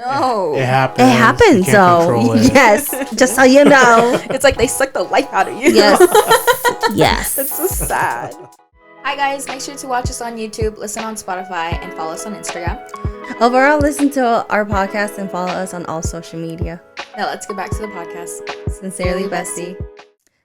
No. It happens. It happens, though. Yes, just so you know. It's like they suck the life out of you. Yes. Yes. That's so sad. Hi guys, make sure to watch us on YouTube, listen on Spotify, and follow us on Instagram. Overall, listen to our podcast and follow us on all social media. Now let's get back to the podcast. Sincerely, Bestie.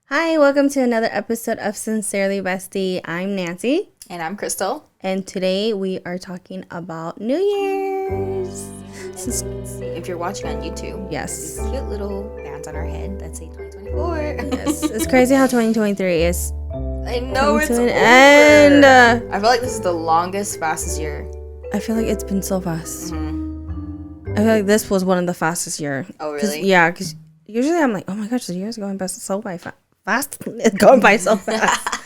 Hi, welcome to another episode of Sincerely Bestie. I'm Nancy. And I'm Krystal. And today we are talking about New Year's. If you're watching on YouTube, Yes. these cute little bands on our head that say 2024. Yes. It's crazy how 2023 is. I know it's to an over. end. I feel like this is the longest, fastest year. I feel like it's been so fast. Mm-hmm. I feel like this was one of the fastest year. Oh, really? Yeah, because usually I'm like, oh my gosh, the year's going by so fast. It's going by so fast.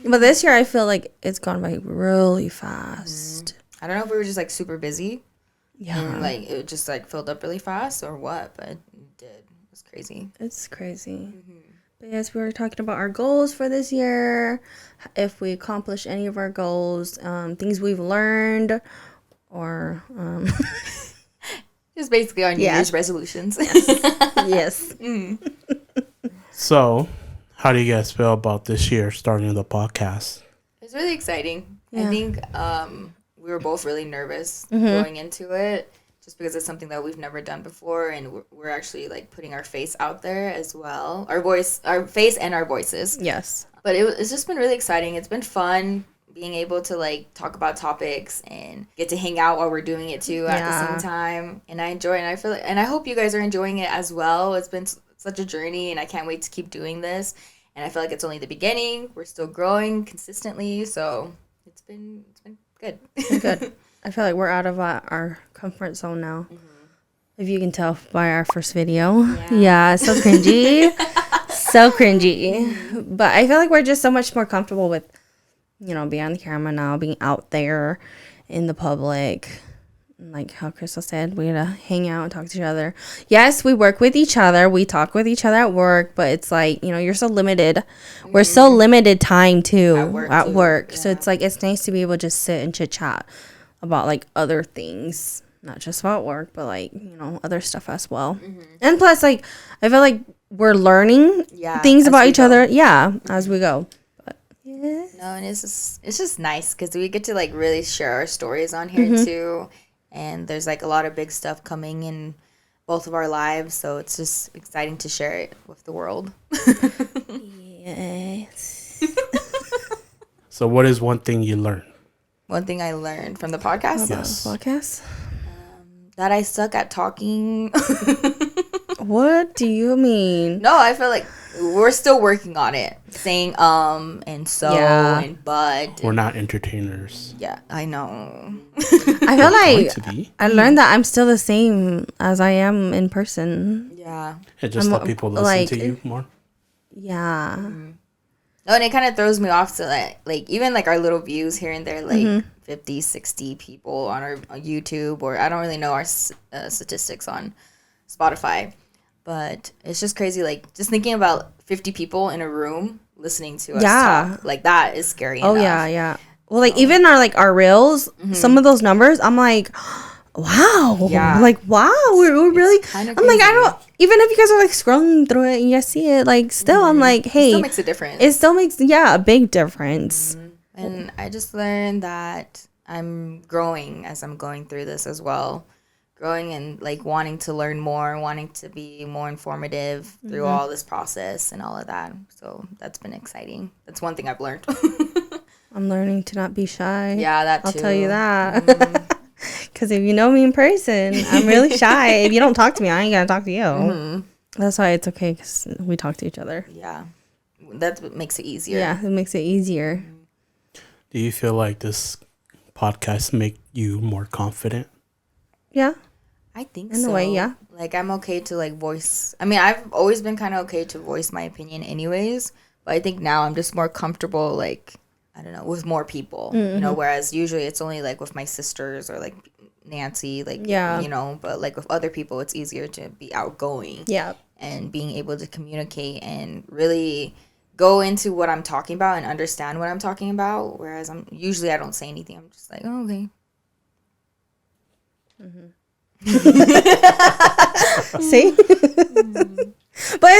But this year I feel like it's gone by really fast. I don't know if we were just like super busy. Yeah. And like it just like filled up really fast or what, but it did. It was crazy. It's crazy. Mm-hmm. But yes, we were talking about our goals for this year, if we accomplished any of our goals, things we've learned, or Just basically on New Year's resolutions. yes. So, how do you guys feel about this year starting the podcast? It's really exciting. Yeah. I think we were both really nervous going into it just because it's something that we've never done before, and we're actually like putting our face out there as well. Our face and our voices. Yes. But it's just been really exciting. It's been fun being able to like talk about topics and get to hang out while we're doing it too at the same time. And I enjoy it. And I feel like, and I hope you guys are enjoying it as well. It's been such a journey, and I can't wait to keep doing this. And I feel like it's only the beginning. We're still growing consistently, so it's been good. Good. I feel like we're out of our comfort zone now. If you can tell by our first video. Yeah, so cringy. So cringy. But I feel like we're just so much more comfortable with, being on the camera now, being out there in the public. Like how Krystal said, we gotta hang out and talk to each other. Yes, we work with each other. We talk with each other at work, but it's like, you're so limited. We're so limited time too at work. Yeah. So it's like, it's nice to be able to just sit and chit chat about like other things, not just about work, but like, other stuff as well. And plus, like, I feel like we're learning things about each other. Yeah, as we go. But yeah. No, and it's just nice because we get to like really share our stories on here too. And there's like a lot of big stuff coming in both of our lives, so it's just exciting to share it with the world. Yes. So, what is one thing you learned? One thing I learned from the podcast? Yes. Podcast? That I suck at talking. What do you mean? No, I feel like we're still working on it. Saying and so and but. We're not entertainers. Yeah, I know. I feel like I learned that I'm still the same as I am in person. Yeah. It just let people listen to you more. Yeah. No, and it kind of throws me off to like even like our little views here and there, like 50, 60 people on our YouTube, or I don't really know our statistics on Spotify. But it's just crazy, like, just thinking about 50 people in a room listening to us talk. Like, that is scary enough. Yeah. Well, like, even our reels, some of those numbers, I'm like, wow. Yeah. Like, wow, we're really... I'm like, I don't... Even if you guys are, like, scrolling through it and you see it, like, still, I'm like, hey... It still makes a difference. It still makes, a big difference. And I just learned that I'm growing as I'm going through this as well. Growing and like wanting to learn more, wanting to be more informative through all this process and all of that. So that's been exciting. That's one thing I've learned. I'm learning to not be shy. Yeah, that too. I'll tell you that. Because if you know me in person, I'm really shy. If you don't talk to me, I ain't gonna talk to you. That's why it's okay, because we talk to each other. Yeah, that's what makes it easier. Yeah, it makes it easier. Do you feel like this podcast make you more confident? Yeah. I think so. In a way, yeah. Like, I'm okay to, like, voice... I mean, I've always been kind of okay to voice my opinion anyways, but I think now I'm just more comfortable, like, I don't know, with more people, whereas usually it's only, like, with my sisters or, like, Nancy, like, but, like, with other people, it's easier to be outgoing. Yeah. And being able to communicate and really go into what I'm talking about and understand what I'm talking about, whereas I don't say anything. I'm just like, oh, okay. See? But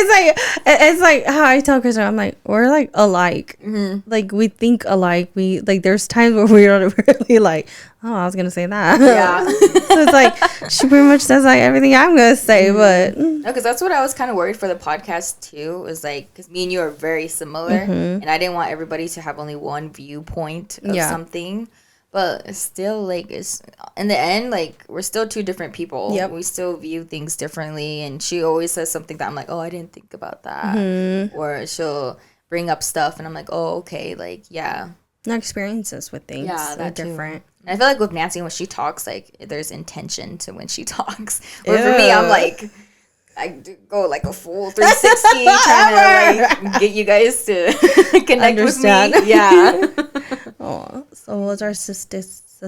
it's like how I tell Krystal, I'm like, we're like alike. Mm-hmm. Like we think alike. We like there's times where we don't really like, oh, I was gonna say that. Yeah. So it's like she pretty much says like everything I'm gonna say, but no, because that's what I was kind of worried for the podcast too. Was like because me and you are very similar, and I didn't want everybody to have only one viewpoint of something. But still, like, it's in the end, like, we're still two different people. Yep. We still view things differently. And she always says something that I'm like, oh, I didn't think about that. Mm-hmm. Or she'll bring up stuff, and I'm like, oh, okay, like, yeah. Our experiences with things are different. And I feel like with Nancy, when she talks, like, there's intention to when she talks. But for me, I'm like, I go like a full 360 trying to like get you guys to connect with me. Yeah. Oh, so what's our statistics?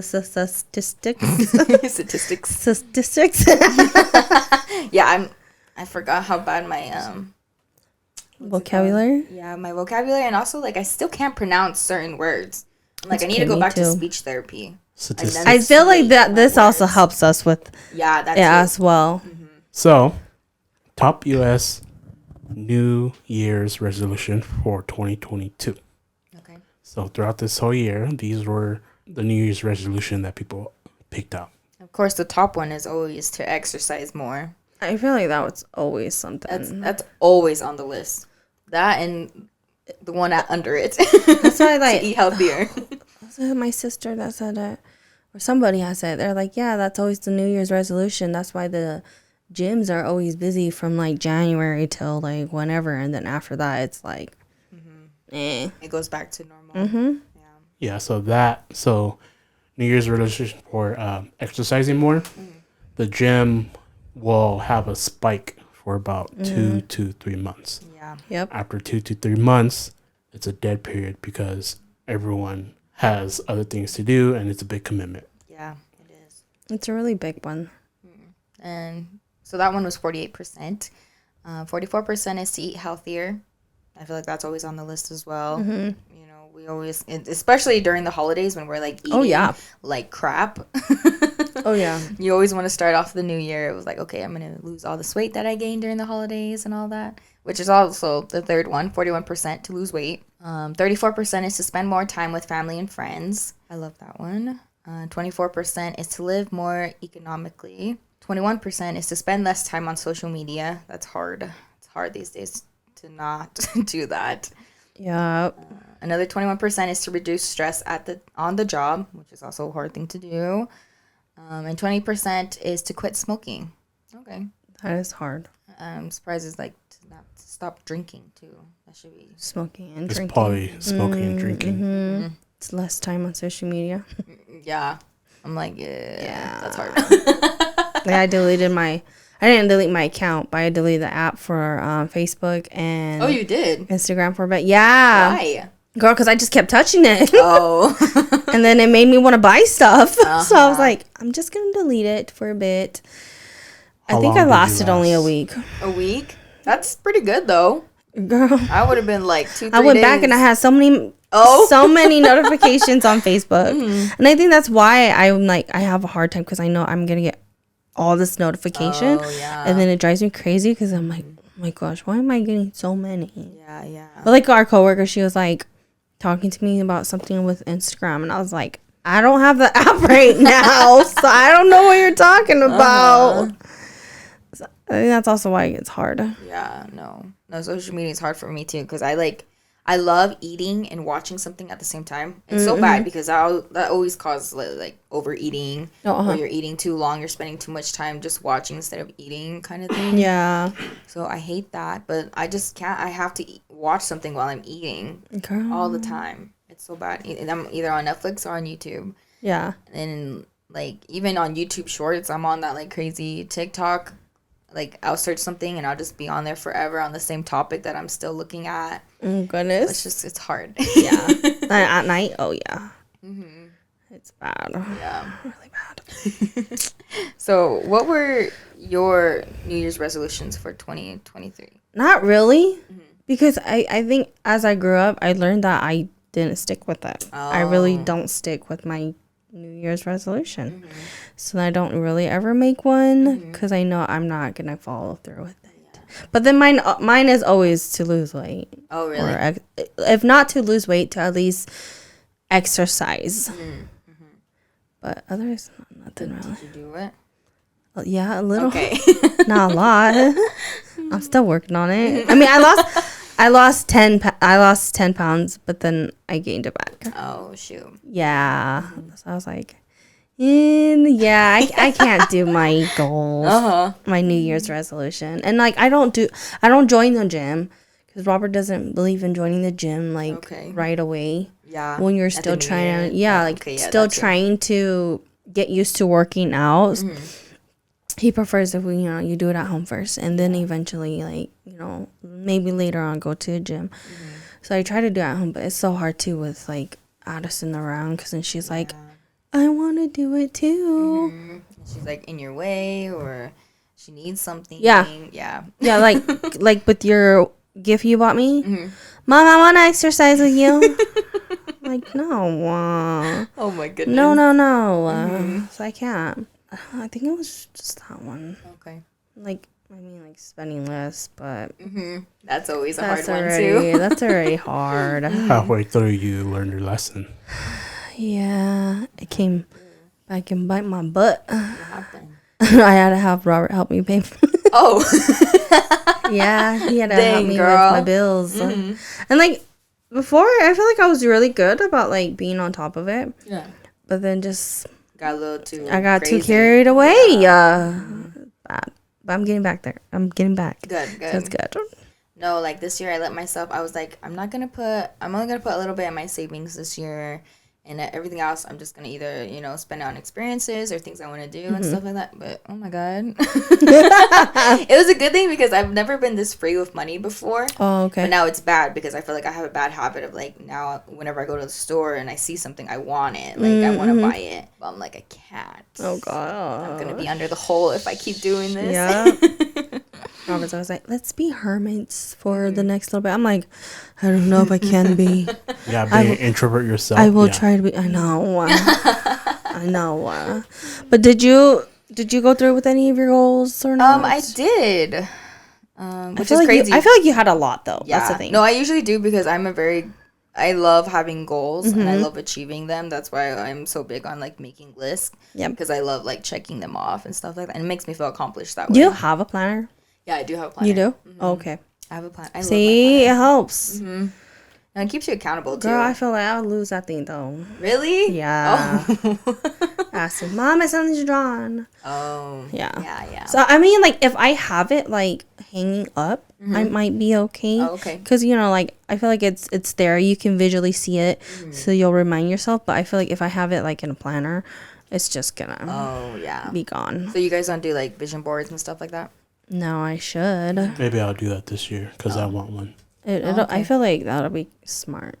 Yeah, I forgot how bad my vocabulary. Yeah, my vocabulary, and also like I still can't pronounce certain words. Like I need to go back to speech therapy. I feel like that this also helps us with that as well. Mm-hmm. So, top U.S. New Year's resolution for 2022. Okay. So throughout this whole year, these were the New Year's resolution that people picked out. Of course, the top one is always to exercise more. I feel like that was always something. That's always on the list. That and the one under it. That's why I like to eat healthier. My sister that said it, or somebody has said it. They're like, yeah, that's always the New Year's resolution. That's why the gyms are always busy from like January till like whenever, and then after that it's like it goes back to normal. So New Year's resolution for exercising more. The gym will have a spike for about 2 to 3 months. After 2 to 3 months, it's a dead period because everyone has other things to do and it's a big commitment. Yeah, it is. It's a really big one. And so that one was 48%. 44% is to eat healthier. I feel like that's always on the list as well. You know, we always, especially during the holidays when we're like eating like crap. You always want to start off the new year. It was like, okay, I'm going to lose all this weight that I gained during the holidays and all that, which is also the third one, 41% to lose weight. 34% is to spend more time with family and friends. I love that one. 24% is to live more economically. 21% is to spend less time on social media. That's hard. It's hard these days to not do that. Yeah. Another 21% is to reduce stress on the job, which is also a hard thing to do. And 20% is to quit smoking. Okay. That is hard. I'm surprised it's like to stop drinking too. That should be smoking and drinking. It's probably smoking and drinking. It's less time on social media. Yeah. I'm like, yeah. That's hard. I didn't delete my account, but I deleted the app for Facebook and you did? Instagram for a bit. Yeah. Why? Girl, because I just kept touching it. Oh. And then it made me want to buy stuff. So I was like, I'm just going to delete it for a bit. I think I lasted only a week. A week? That's pretty good, though. Girl. I would have been like 2-3 days. I went back and I had so many notifications on Facebook. And I think that's why I'm like, I have a hard time because I know I'm going to get all this notification. And then it drives me crazy because I'm like, oh my gosh, why am I getting so many? Yeah. But like our coworker, she was like talking to me about something with Instagram. And I was like, I don't have the app right now. So I don't know what you're talking about. So I think that's also why it's hard. Yeah, no, social media is hard for me too because I love eating and watching something at the same time. It's so bad because that always causes like overeating or you're eating too long, you're spending too much time just watching instead of eating kind of thing. Yeah. So I hate that, but I just can't. I have to watch something while I'm eating all the time. It's so bad. And I'm either on Netflix or on YouTube. Yeah. And like even on YouTube Shorts, I'm on that like crazy TikTok. Like I'll search something and I'll just be on there forever on the same topic that I'm still looking at. Oh goodness, it's hard. Yeah, at night. Oh yeah, it's bad. Yeah, really bad. So, what were your New Year's resolutions for 2023? Not really, because I think as I grew up, I learned that I didn't stick with it. I really don't stick with my New Year's resolution. So I don't really ever make one because I know I'm not going to follow through with it. Yeah. But then mine is always to lose weight. Oh, really? Or if not to lose weight, to at least exercise. But otherwise, nothing really. Did you do it? Yeah, a little. Okay. Not a lot. I'm still working on it. I mean, I lost 10 pounds, but then I gained it back. Oh, shoot. Yeah. So I was like, I can't do my goals, my New Year's resolution. And like I don't join the gym because Robert doesn't believe in joining the gym right away. Yeah. When you're still trying to trying to get used to working out. He prefers if you do it at home first and then eventually maybe later on go to a gym. So I try to do it at home, but it's so hard too with like Addison around because then she's like, I want to do it too. She's like in your way or she needs something. Yeah. Like with your gift you bought me. Mom, I want to exercise with you. Like, no. Oh my goodness. No. So I can't. I think it was just that one. Okay. Like spending less, but that's always a hard one too. That's already hard. Halfway through, you learned your lesson. Yeah, it came back and bite my butt. What happened? I had to have Robert help me pay for it. Oh. Yeah, he had to help me with my bills. And like before, I feel like I was really good about like being on top of it. Yeah. But then just got a little too. I got crazy. too carried away. Bad. But I'm getting back there. I'm getting back. Good. That's good. No, like this year I let myself, I was like, I'm only going to put a little bit in my savings this year. And everything else, I'm just going to either, spend it on experiences or things I want to do and stuff like that. But, oh, my God. It was a good thing because I've never been this free with money before. Oh, okay. But now it's bad because I feel like I have a bad habit of, like, now whenever I go to the store and I see something, I want it. Like, I want to buy it. But I'm like, I can't. Oh, God. I'm going to be under the hole if I keep doing this. Yeah. Robert's always like, let's be hermits for the next little bit. I'm like, I don't know if I can be. Yeah, be an introvert yourself. I will try to be. I know. I know. But did you go through with any of your goals or not? I did. Which is like crazy. I feel like you had a lot though. Yeah. That's the thing. No, I usually do because I love having goals and I love achieving them. That's why I'm so big on like making lists. Yeah. Because I love like checking them off and stuff like that. And it makes me feel accomplished that way. Do you have a planner? Yeah, I do have a planner. You do? Oh, okay. I have a plan. See, it helps. And it keeps you accountable too. Girl, I feel like I would lose that thing though. Really? Yeah. Ask him, Mom, my something's drawn. Oh. Yeah. So I mean, like, if I have it like hanging up, I might be okay. Oh, okay. Because like I feel like it's there. You can visually see it, so you'll remind yourself. But I feel like if I have it like in a planner, it's just gonna be gone. So you guys don't do like vision boards and stuff like that? No, I should. Maybe I'll do that this year because I want one. I feel like that'll be smart.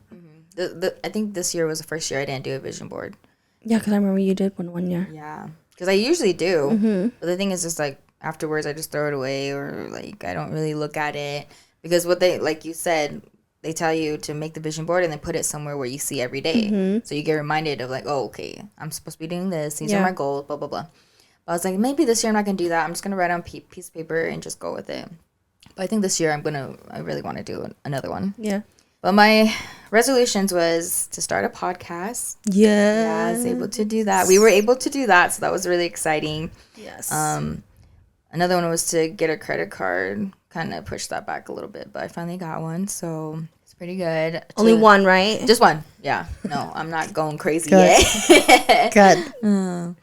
I think this year was the first year I didn't do a vision board. Yeah, because I remember you did one year. Yeah, because I usually do. But the thing is just like afterwards I just throw it away or like I don't really look at it because what they, like you said, they tell you to make the vision board and then put it somewhere where you see every day. So you get reminded of like, oh, okay, I'm supposed to be doing this. These are my goals, blah, blah, blah. But I was like, maybe this year I'm not going to do that. I'm just going to write on a piece of paper and just go with it. But I think this year I really want to do another one. Yeah. But my resolutions was to start a podcast. Yeah. I was able to do that. We were able to do that, so that was really exciting. Yes. Another one was to get a credit card. Kind of pushed that back a little bit, but I finally got one, so it's pretty good. Only one, right? Just one. Yeah. No, I'm not going crazy yet. Good.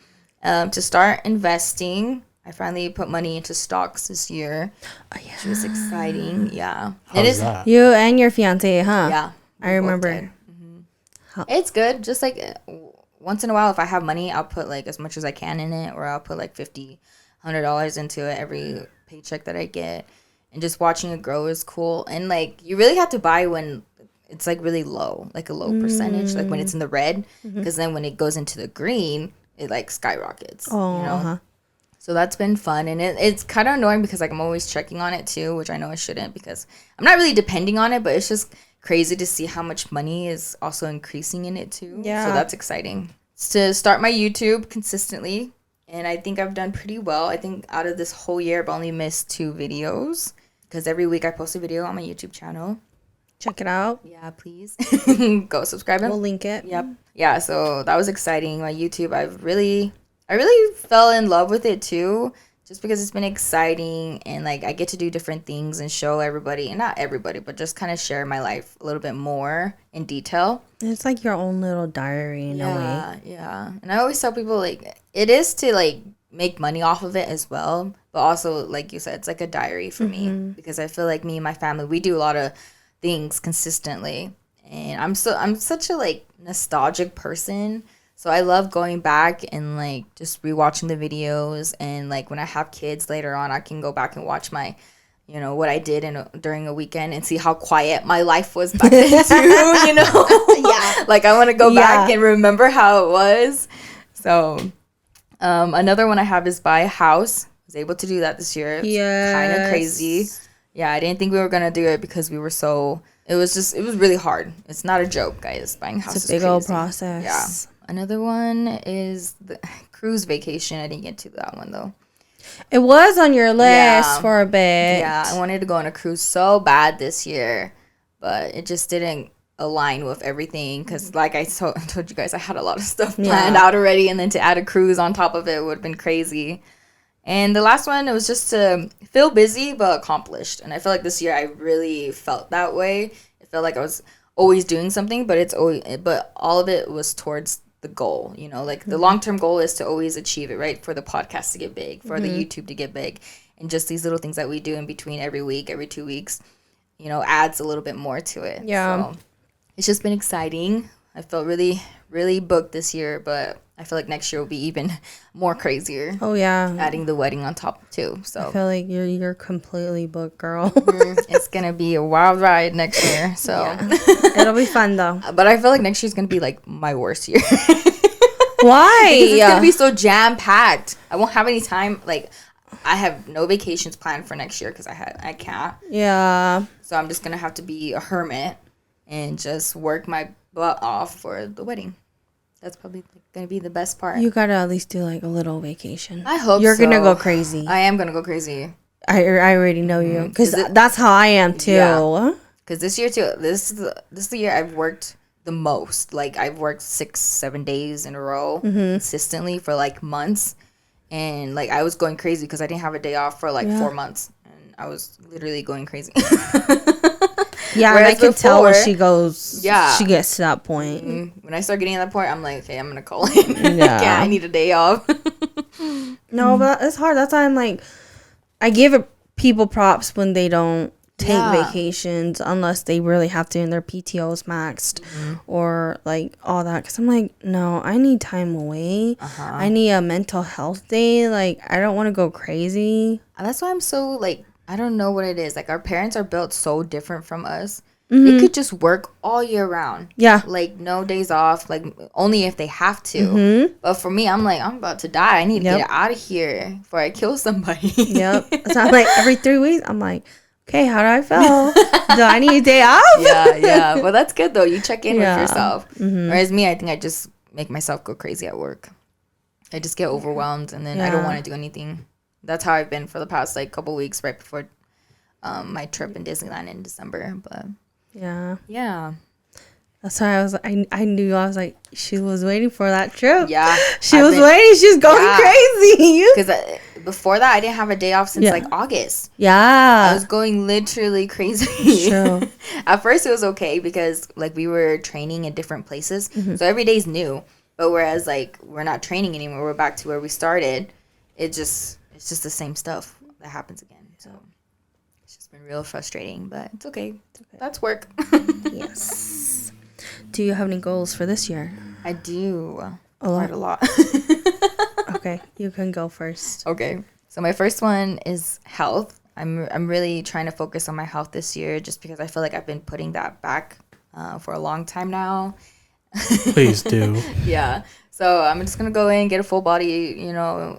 To start investing, I finally put money into stocks this year. Oh, yeah. Which was exciting. Yeah. How's that? You and your fiance, huh? Yeah. I remember. It's good. Just like once in a while, if I have money, I'll put like as much as I can in it, or I'll put like $100 into it every paycheck that I get. And just watching it grow is cool. And like you really have to buy when it's like really low, like a low percentage, like when it's in the red, because then when it goes into the green, it like skyrockets. Oh, you know? So that's been fun, and it's kind of annoying because like I'm always checking on it too, which I know I shouldn't because I'm not really depending on it, but it's just crazy to see how much money is also increasing in it too. Yeah. So that's exciting. to start my YouTube consistently. And I think I've done pretty well. I think out of this whole year, I've only missed 2 videos. Because every week I post a video on my YouTube channel. Check it out. Yeah, please. Go subscribe. We'll link it. Yep. Yeah, so that was exciting. My YouTube, I really fell in love with it too. Just because it's been exciting and like I get to do different things and show everybody, and not everybody, but just kind of share my life a little bit more in detail. It's like your own little diary in a way. Yeah. And I always tell people like it is to like make money off of it as well, but also like you said, it's like a diary for me because I feel like me and my family, we do a lot of things consistently, and I'm such a like nostalgic person. So I love going back and like just rewatching the videos, and like when I have kids later on, I can go back and watch my, you know, what I did during a weekend and see how quiet my life was back then too, you know? Yeah. Like I want to go back and remember how it was. So another one I have is buy a house. I was able to do that this year. Yeah. Kind of crazy. Yeah, I didn't think we were going to do it because we were it was really hard. It's not a joke, guys. Buying a house is crazy. It's a big old process. Yeah. Another one is the cruise vacation. I didn't get to that one, though. It was on your list for a bit. Yeah, I wanted to go on a cruise so bad this year, but it just didn't align with everything because, like I told you guys, I had a lot of stuff planned out already, and then to add a cruise on top of it would have been crazy. And the last one, it was just to feel busy but accomplished. And I feel like this year I really felt that way. It felt like I was always doing something, but all of it was towards the goal, you know, like the long-term goal is to always achieve it, right? For the podcast to get big, for the YouTube to get big, and just these little things that we do in between every week, every 2 weeks, you know, adds a little bit more to it. Yeah. So it's just been exciting. I felt really, really booked this year, but I feel like next year will be even more crazier. Oh yeah, adding the wedding on top too. So I feel like you're completely booked, girl. It's gonna be a wild ride next year. So it'll be fun though. But I feel like next year's gonna be like my worst year. Why? Because it's gonna be so jam packed. I won't have any time. Like I have no vacations planned for next year because I can't. Yeah. So I'm just gonna have to be a hermit and just work my butt off for the wedding. That's probably going to be the best part. You got to at least do like a little vacation. I hope You're going to go crazy. I am going to go crazy. I already know you. Because that's how I am too. Because this year too, this is the year I've worked the most. Like I've worked 6-7 days in a row consistently for like months. And like I was going crazy because I didn't have a day off for like 4 months. And I was literally going crazy. Yeah, and I can tell when she goes. Yeah, she gets to that point. When I start getting to that point, I'm like, okay, I'm gonna call in. Yeah, I need a day off. No, but it's hard. That's why I'm like, I give people props when they don't take vacations unless they really have to, and their PTO is maxed or like all that. Because I'm like, no, I need time away. I need a mental health day. Like, I don't want to go crazy. That's why I'm so like. I don't know what it is. Like, our parents are built so different from us. They could just work all year round. Yeah. Like, no days off. Like, only if they have to. But for me, I'm like, I'm about to die. I need to get out of here before I kill somebody. Yep. So I'm like, every 3 weeks, I'm like, okay, how do I feel? Do I need a day off? Yeah. Well, that's good, though. You check in with yourself. Whereas me, I think I just make myself go crazy at work. I just get overwhelmed, and then I don't want to do anything. That's how I've been for the past like couple weeks right before my trip in Disneyland in December. But yeah. That's why I knew I was like, she was waiting for that trip. Yeah, she was waiting. She was going crazy. Because before that, I didn't have a day off since like August. Yeah, I was going literally crazy. True. At first, it was okay because like we were training in different places, so every day's new. But whereas like we're not training anymore, we're back to where we started. It's just the same stuff that happens again. So it's just been real frustrating, but it's okay. That's work. Yes. Do you have any goals for this year? I do. Quite a lot. Okay, you can go first. Okay. So my first one is health. I'm really trying to focus on my health this year just because I feel like I've been putting that back for a long time now. Please do. Yeah. So I'm just going to go in, get a full body,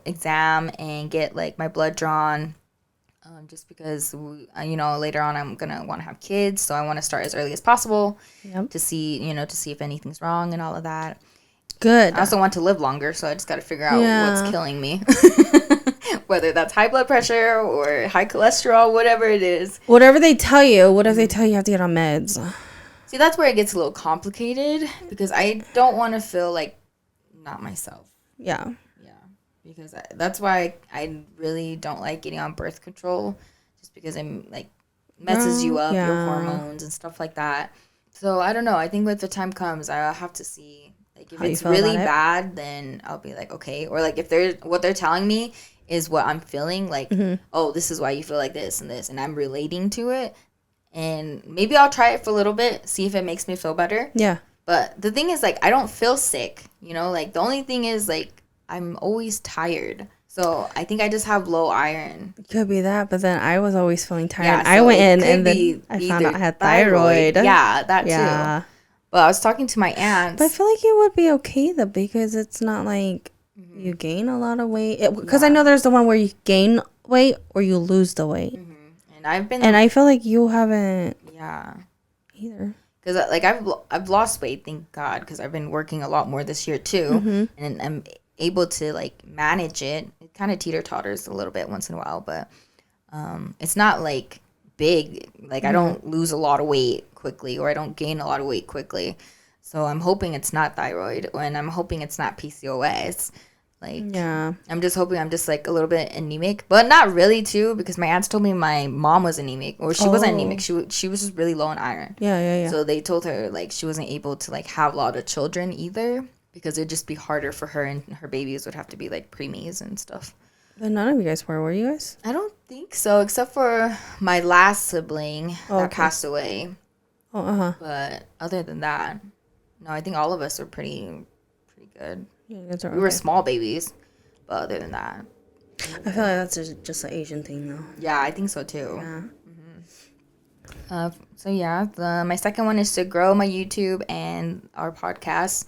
exam and get like my blood drawn just because, later on I'm going to want to have kids. So I want to start as early as possible to see if anything's wrong and all of that. Good. I also want to live longer, so I just got to figure out what's killing me. Whether that's high blood pressure or high cholesterol, whatever it is. Whatever they tell you, what if they tell you have to get on meds? See, that's where it gets a little complicated because I don't want to feel like not myself. Yeah. Yeah. Because that's why I really don't like getting on birth control, just because I'm like messes you up, your hormones and stuff like that. So I don't know. I think when the time comes, I'll have to see. Like if it's really bad, then I'll be like, okay. Or like if what they're telling me is what I'm feeling, like, oh, this is why you feel like this, and I'm relating to it. And maybe I'll try it for a little bit, see if it makes me feel better. Yeah. But the thing is, like, I don't feel sick, you know? Like, the only thing is, like, I'm always tired. So I think I just have low iron. It could be that, but then I was always feeling tired. Yeah, so I went in and then I found out I had thyroid. Yeah, that too. But I was talking to my aunt. But I feel like it would be okay, though, because it's not like you gain a lot of weight. Because I know there's the one where you gain weight or you lose the weight. And I feel like you haven't. Yeah. Either. Because like I've lost weight, thank God, because I've been working a lot more this year too, and I'm able to like manage it. It kind of teeter-totters a little bit once in a while, but it's not like big. Like I don't lose a lot of weight quickly, or I don't gain a lot of weight quickly. So I'm hoping it's not thyroid, and I'm hoping it's not PCOS. Like, I'm just hoping I'm just like a little bit anemic, but not really too, because my aunts told me my mom was anemic, or she wasn't anemic. She was just really low in iron. Yeah. So they told her like she wasn't able to like have a lot of children either, because it'd just be harder for her, and her babies would have to be like preemies and stuff. But none of you guys were you guys? I don't think so, except for my last sibling that passed away. But other than that, no, I think all of us are pretty good. Yeah, we were small babies, but other than that, I feel like that's just an Asian thing, though. Yeah, I think so too. Yeah. My second one is to grow my YouTube and our podcast.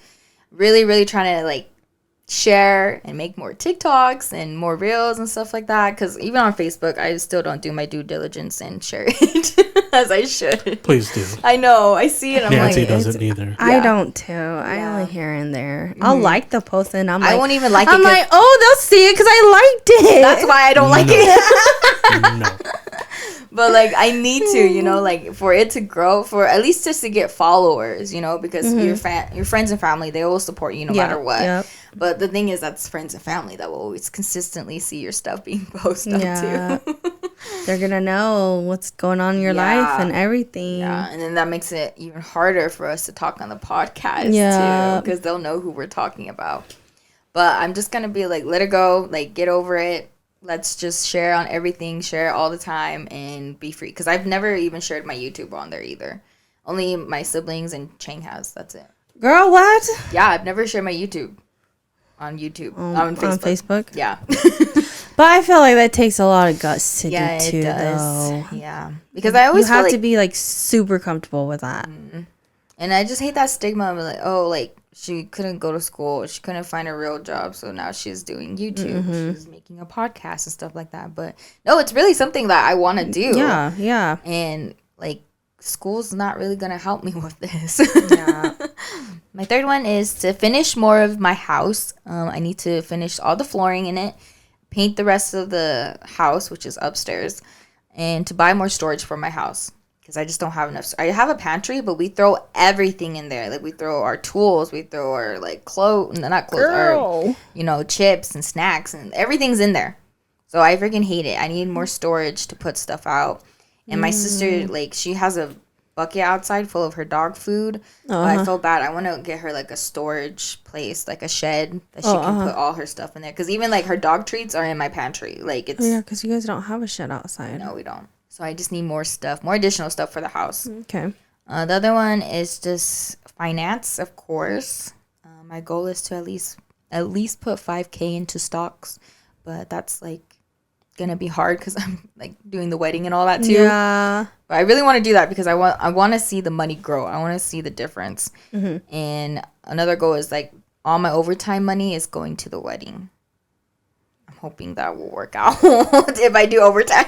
Really, really trying to like share and make more TikToks and more reels and stuff like that. Because even on Facebook, I still don't do my due diligence and share it as I should. Please do. I know. I see it. I'm Nancy like, doesn't either. I don't too. I only here and there. I'll like the post and I'm like, I won't even like it. I'm like, oh, they'll see it because I liked it. That's why I don't like it. No. But like I need to, you know, like for it to grow, for at least just to get followers, you know, because your friends and family, they will support you no matter what. Yep. But the thing is, that's friends and family that will always consistently see your stuff being posted up too. They're gonna know what's going on in your life and everything. Yeah, and then that makes it even harder for us to talk on the podcast too, because they'll know who we're talking about. But I'm just gonna be like, let it go, like get over it. Let's just share on everything, share all the time, and be free. Because I've never even shared my YouTube on there either. Only my siblings and Chang has. That's it. Girl, what? Yeah, I've never shared my YouTube on YouTube. On Facebook? Yeah. But I feel like that takes a lot of guts to do too, though. Yeah. Because I always have to be like super comfortable with that. And I just hate that stigma of like, oh, like, she couldn't go to school. She couldn't find a real job. So now she's doing YouTube. She's making a podcast and stuff like that. But no, it's really something that I want to do. Yeah. And like school's not really going to help me with this. Yeah. My third one is to finish more of my house. I need to finish all the flooring in it, paint the rest of the house, which is upstairs, and to buy more storage for my house. Because I just don't have enough. I have a pantry, but we throw everything in there. Like, we throw our tools, we throw our, like, not clothes, our, chips and snacks, and everything's in there. So I freaking hate it. I need more storage to put stuff out. And my sister, like, she has a bucket outside full of her dog food. I feel bad. I want to get her, like, a storage place, like a shed that she can put all her stuff in there. Because even, like, her dog treats are in my pantry. Like, it's... yeah, because you guys don't have a shed outside. No, we don't. So I just need more additional stuff for the house. Okay. The other one is just finance, of course. My goal is to at least put $5,000 into stocks, but that's like gonna be hard because I'm like doing the wedding and all that too. Yeah. But I really want to do that because I want to see the money grow. I want to see the difference. And another goal is like all my overtime money is going to the wedding. Hoping that will work out if I do overtime.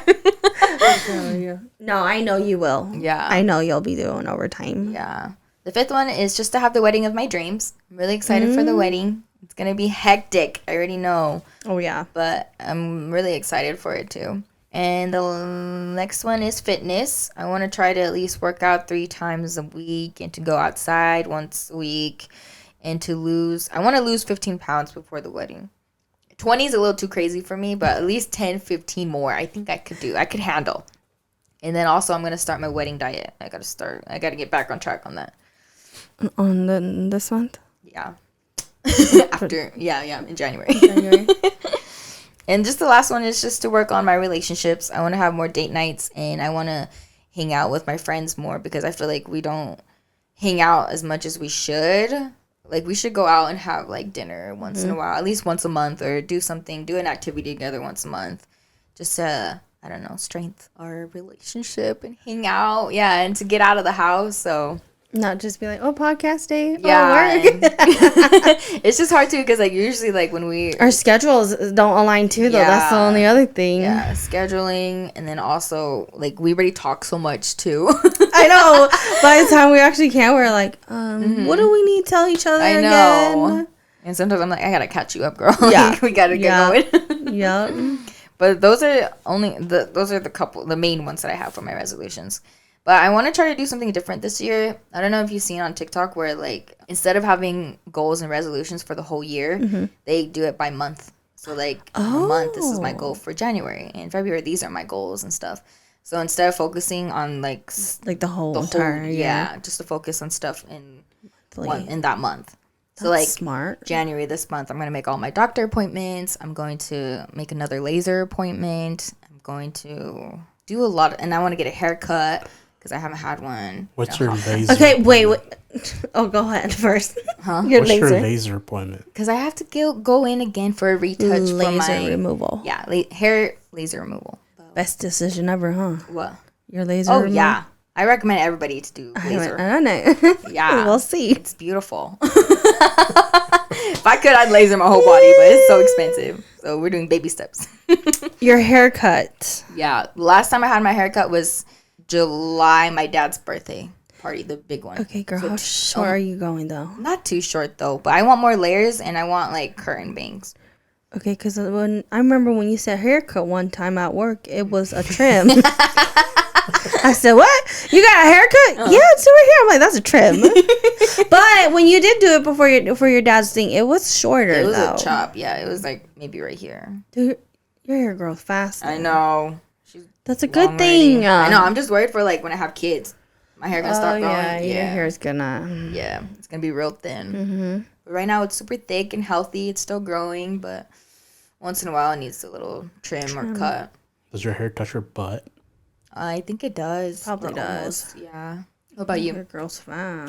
No, I know you will. Yeah. I know you'll be doing overtime. Yeah. The 5th one is just to have the wedding of my dreams. I'm really excited for the wedding. It's going to be hectic. I already know. Oh, yeah. But I'm really excited for it, too. And the next one is fitness. I want to try to at least work out 3 times a week and to go outside once a week and to lose. I want to lose 15 pounds before the wedding. 20 is a little too crazy for me, but at least 10, 15 more I think I could do. I could handle. And then also I'm going to start my wedding diet. I got to get back on track on that. On this month? Yeah. After, in January. And just the last one is just to work on my relationships. I want to have more date nights, and I want to hang out with my friends more because I feel like we don't hang out as much as we should. Like, we should go out and have, like, dinner once in a while, at least once a month, or do an activity together once a month. Just to, I don't know, strengthen our relationship and hang out. Yeah, and to get out of the house, so... Not just be like, oh, podcast day. Yeah. Work. It's just hard too because like usually like when our schedules don't align too though. That's the only other thing. Yeah, scheduling, and then also like we already talk so much too. I know. By the time we actually can, we're like, what do we need to tell each other again? And sometimes I'm like, I gotta catch you up, girl. Yeah, like, we gotta get going. Yeah. But those are the main ones that I have for my resolutions. But I want to try to do something different this year. I don't know if you've seen on TikTok where, like, instead of having goals and resolutions for the whole year, they do it by month. So, like, a month, this is my goal for January. And February, these are my goals and stuff. So, instead of focusing on, like the whole time. Yeah, just to focus on stuff in that month. So, like, smart. January this month, I'm going to make all my doctor appointments. I'm going to make another laser appointment. I'm going to do a lot. And I want to get a haircut. Because I haven't had one. What's your laser? Okay, wait. Oh, go ahead first. Huh? What's your laser appointment? Because I have to go in again for a retouch. Laser removal. Yeah, hair laser removal. Best decision ever, huh? What? Your laser removal? removal? Yeah. I recommend everybody to do laser. I don't know. Yeah. We'll see. It's beautiful. If I could, I'd laser my whole body, but it's so expensive. So we're doing baby steps. Your haircut. Yeah. Last time I had my haircut was July, my dad's birthday party, the big one. Okay, girl, how short are you going though? Not too short though, but I want more layers and I want like curtain bangs. Okay, because when I remember when you said haircut one time at work, it was a trim. I said, "What? You got a haircut? Yeah, it's over here." I'm like, "That's a trim." But when you did do it for your dad's thing, it was shorter. It was though. a chop. Yeah, it was like maybe right here. Dude, your hair grows fast. I know. That's a good thing. I know. I'm just worried for like when I have kids, my hair gonna start growing. Yeah, your hair is gonna. Yeah, it's gonna be real thin. But right now it's super thick and healthy. It's still growing, but once in a while it needs a little trim. Or cut. Does your hair touch your butt? I think it does. Probably does. Almost, yeah. What about you? Your girl's fine.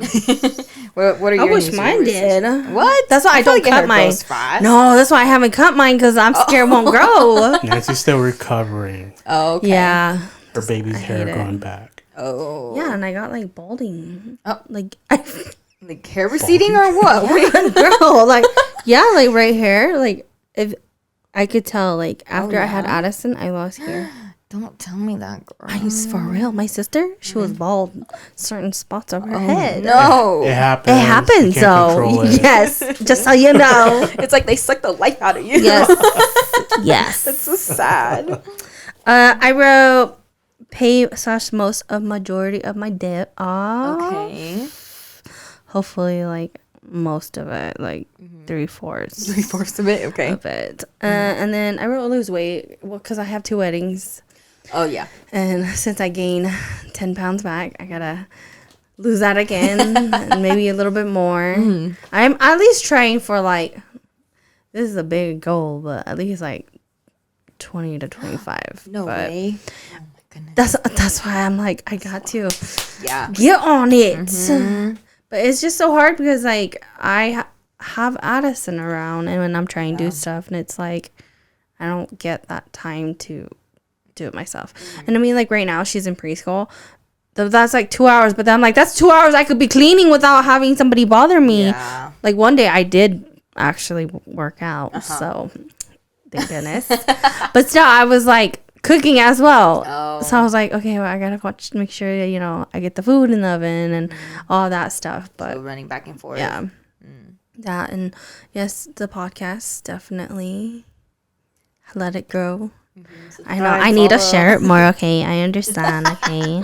What are your? I wish mine did. What? That's why I don't cut mine. No, that's why I haven't cut mine because I'm scared it won't grow. Nancy's still recovering. Oh, okay. Yeah. Her baby's hair going back. Oh. Yeah, and I got like balding. Oh, like hair receding or what? Girl, like like right here. Like if I could tell, like after I had Addison, I lost hair. Don't tell me that, girl. I'm for real. My sister, she was bald, certain spots of her head. No, it happens. It happens, though. Yes, just so you know. It's like they suck the life out of you. Yes, yes. That's so sad. I wrote pay / most of majority of my debt off. Okay. Hopefully, like most of it, like 3/4. 3/4 of it. Okay. Of it. And then I wrote lose weight because I have 2 weddings. Oh, yeah. And since I gained 10 pounds back, I gotta lose that again and maybe a little bit more. I'm at least trying for like, this is a big goal, but at least like 20 to 25. No way. Oh, my goodness. That's why I'm like, I got to get on it. But it's just so hard because like I have Addison around and when I'm trying to do stuff and it's like, I don't get that time to do it myself. And I mean, like right now she's in preschool. That's like 2 hours, but then I'm like, that's 2 hours I could be cleaning without having somebody bother me. Yeah. Like one day I did actually work out, so thank goodness. But still, I was like cooking as well. Oh. So I was like, okay, well, I gotta make sure I get the food in the oven and all that stuff. But so running back and forth. Yeah, that, and yes, the podcast, definitely let it grow. I know I need to share it more. Okay, I understand. Okay,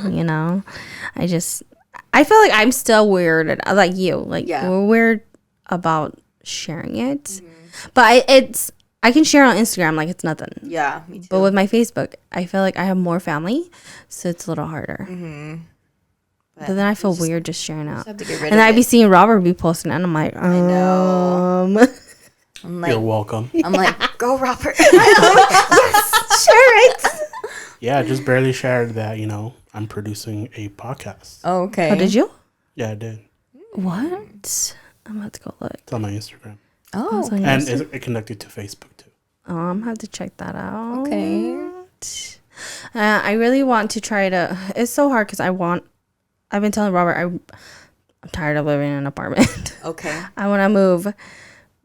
I feel like I'm still weird, like you. Like we're weird about sharing it, but I can share on Instagram like it's nothing. Yeah, me too. But with my Facebook, I feel like I have more family, so it's a little harder. But then I feel weird just sharing out. And I'd be seeing Robert be posting, and I'm like, I know. I'm like, you're welcome. I'm like, go, Robert. Yes, share it. Yeah, I just barely shared that, I'm producing a podcast. Oh, okay. Oh, did you? Yeah, I did. What? I'm about to go look. It's on my Instagram. Oh, okay. And it connected to Facebook, too. Oh, I'm going to have to check that out. Okay. I really want to try to... It's so hard because I've been telling Robert I'm tired of living in an apartment. Okay. I want to move.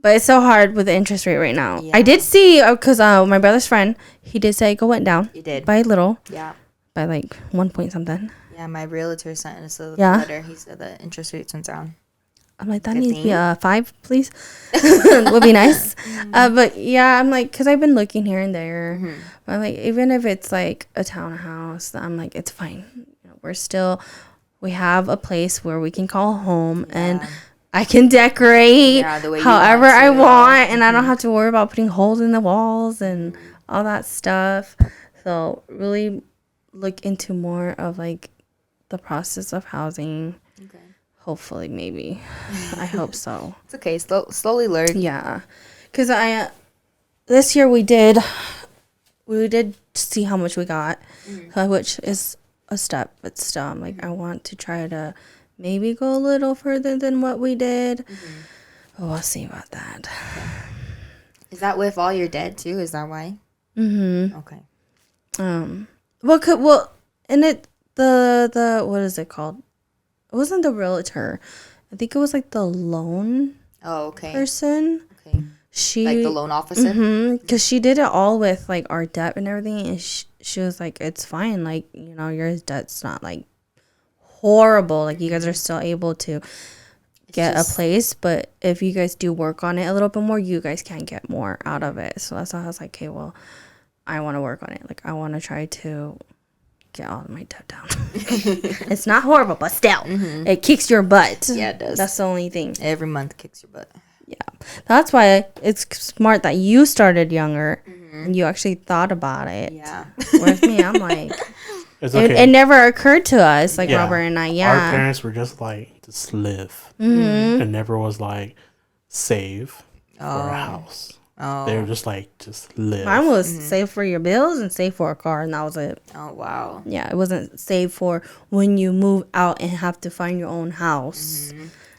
But it's so hard with the interest rate right now. Yeah. I did see, because my brother's friend, he did say it went down. He did. By a little. Yeah. By like 1 point something. Yeah, my realtor sent us a letter. He said the interest rates went down. I'm like, that needs to be a 5, please. Would be nice. But yeah, I'm like, because I've been looking here and there. But I'm like, even if it's like a townhouse, I'm like, it's fine. We have a place where we can call home and I can decorate however I want, and I don't have to worry about putting holes in the walls and all that stuff. So really look into more of like the process of housing. Okay. Hopefully, maybe. I hope so. It's okay. Slowly learn. Yeah, because this year we did see how much we got, which is a step, but still, I'm like, I want to try to maybe go a little further than what we did. But we'll see about that. Okay. Is that with all your debt too? Is that why? Okay. Well, and the what is it called? It wasn't the realtor. I think it was like the loan. Oh, okay. Person. Okay. She like the loan officer. Because she did it all with like our debt and everything, and she was like, it's fine. Like your debt's not like horrible. Like you guys are still able to get a place, but if you guys do work on it a little bit more, you guys can get more out of it. So that's why I was like, okay, well, I want to work on it. Like I want to try to get all of my debt down. It's not horrible, but still, it kicks your butt. Yeah, it does. That's the only thing. Every month kicks your butt. Yeah, that's why it's smart that you started younger and you actually thought about it. Yeah. Whereas me, I'm like, okay. it never occurred to us, like Robert and I. Yeah, our parents were just like, just live. It never was like save for a house. Oh. They were just like, just live. Mine was save for your bills and save for a car, and that was it. Oh, wow. Yeah, it wasn't save for when you move out and have to find your own house.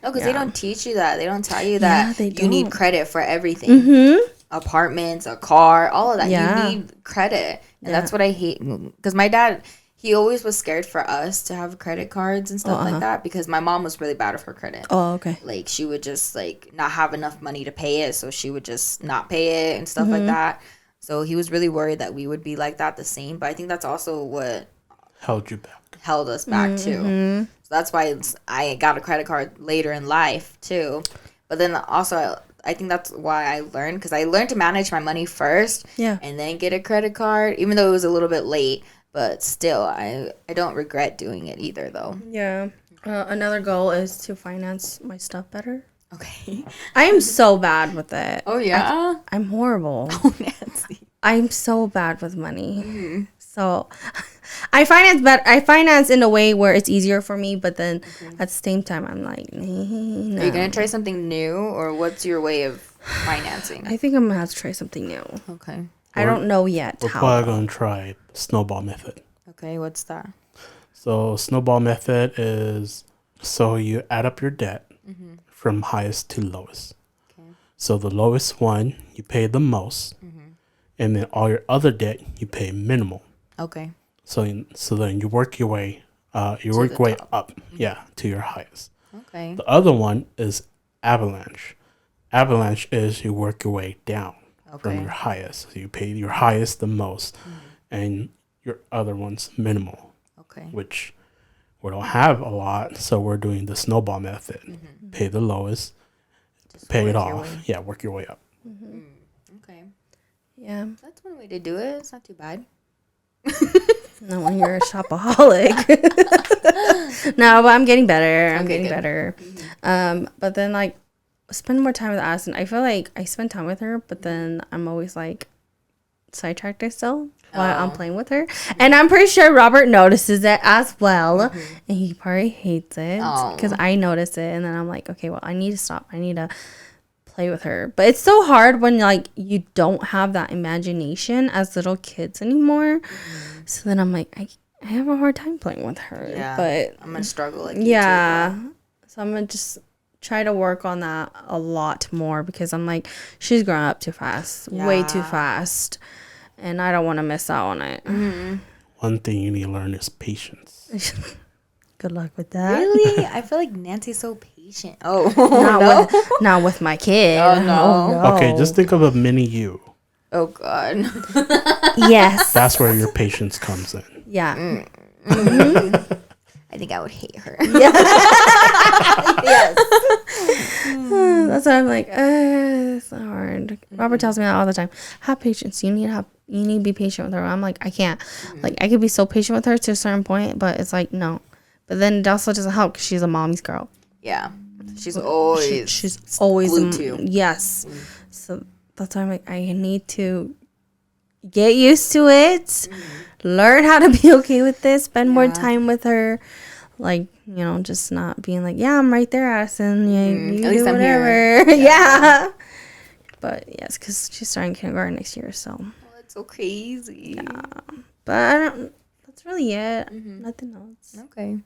No, because they don't teach you that. They don't tell you that you need credit for everything. Apartments, a car, all of that. Yeah. You need credit. And that's what I hate. Because my dad, he always was scared for us to have credit cards and stuff like that. Because my mom was really bad with her credit. Oh, okay. Like, she would just, like, not have enough money to pay it. So she would just not pay it and stuff like that. So he was really worried that we would be like that the same. But I think that's also what held us back too. So that's why I got a credit card later in life too. But then also I think that's why I learned, because I learned to manage my money first and then get a credit card, even though it was a little bit late. But still, I don't regret doing it either though. Yeah. Another goal is to finance my stuff better. Okay. I am so bad with it. Oh yeah? I'm horrible. Oh, Nancy. I'm so bad with money. So I finance in a way where it's easier for me, but then at the same time I'm like, no. Are you gonna try something new, or what's your way of financing? I think I'm gonna have to try something new. Okay. I don't know yet. We're probably gonna try snowball method. Okay, what's that? So snowball method is, so you add up your debt from highest to lowest. Okay. So the lowest one, you pay the most, and then all your other debt, you pay minimal. Okay. So then you work your way, up, to your highest. Okay. The other one is avalanche. Avalanche is you work your way down from your highest. So you pay your highest the most, and your other one's minimal. Okay. Which we don't have a lot, so we're doing the snowball method. Mm-hmm. Pay the lowest, just pay it off. Yeah, work your way up. Mm-hmm. Okay. Yeah. That's one way to do it. It's not too bad. No, when you're a shopaholic. No, but I'm getting better. I'm getting better. Mm-hmm. But then, like, spend more time with Addison. I feel like I spend time with her, but then I'm always, like, sidetracked still while I'm playing with her. Mm-hmm. And I'm pretty sure Robert notices it as well. Mm-hmm. And he probably hates it because I notice it. And then I'm like, okay, well, I need to stop. I need to play with her. But it's so hard when, like, you don't have that imagination as little kids anymore. Mm-hmm. So then I'm like, I have a hard time playing with her. Yeah, but I'm gonna struggle like you too, so I'm gonna just try to work on that a lot more because I'm like, she's growing up too fast, way too fast, and I don't want to miss out on it. Mm-hmm. One thing you need to learn is patience. Good luck with that. Really? I feel like Nancy's so patient. Oh, not with my kid. Oh, no. Okay, just think of a mini you. Oh, God. Yes. That's where your patience comes in. Yeah. Mm-hmm. I think I would hate her. Yeah. Yes. That's why I'm like, it's so hard. Robert tells me that all the time. Have patience. You need to be patient with her. I'm like, I can't. Like, I could be so patient with her to a certain point, but it's like, no. But then it also doesn't help because she's a mommy's girl. Yeah. She's always glued to you. Yes. So that's why I'm like, I need to get used to it. Learn how to be okay with this. Spend more time with her. Like, you know, just not being like, yeah, I'm right there, Addison. Yeah, you do whatever. Yeah. But yes, because she's starting kindergarten next year, so. Oh, that's so crazy. Yeah. But that's really it. Nothing else. Okay.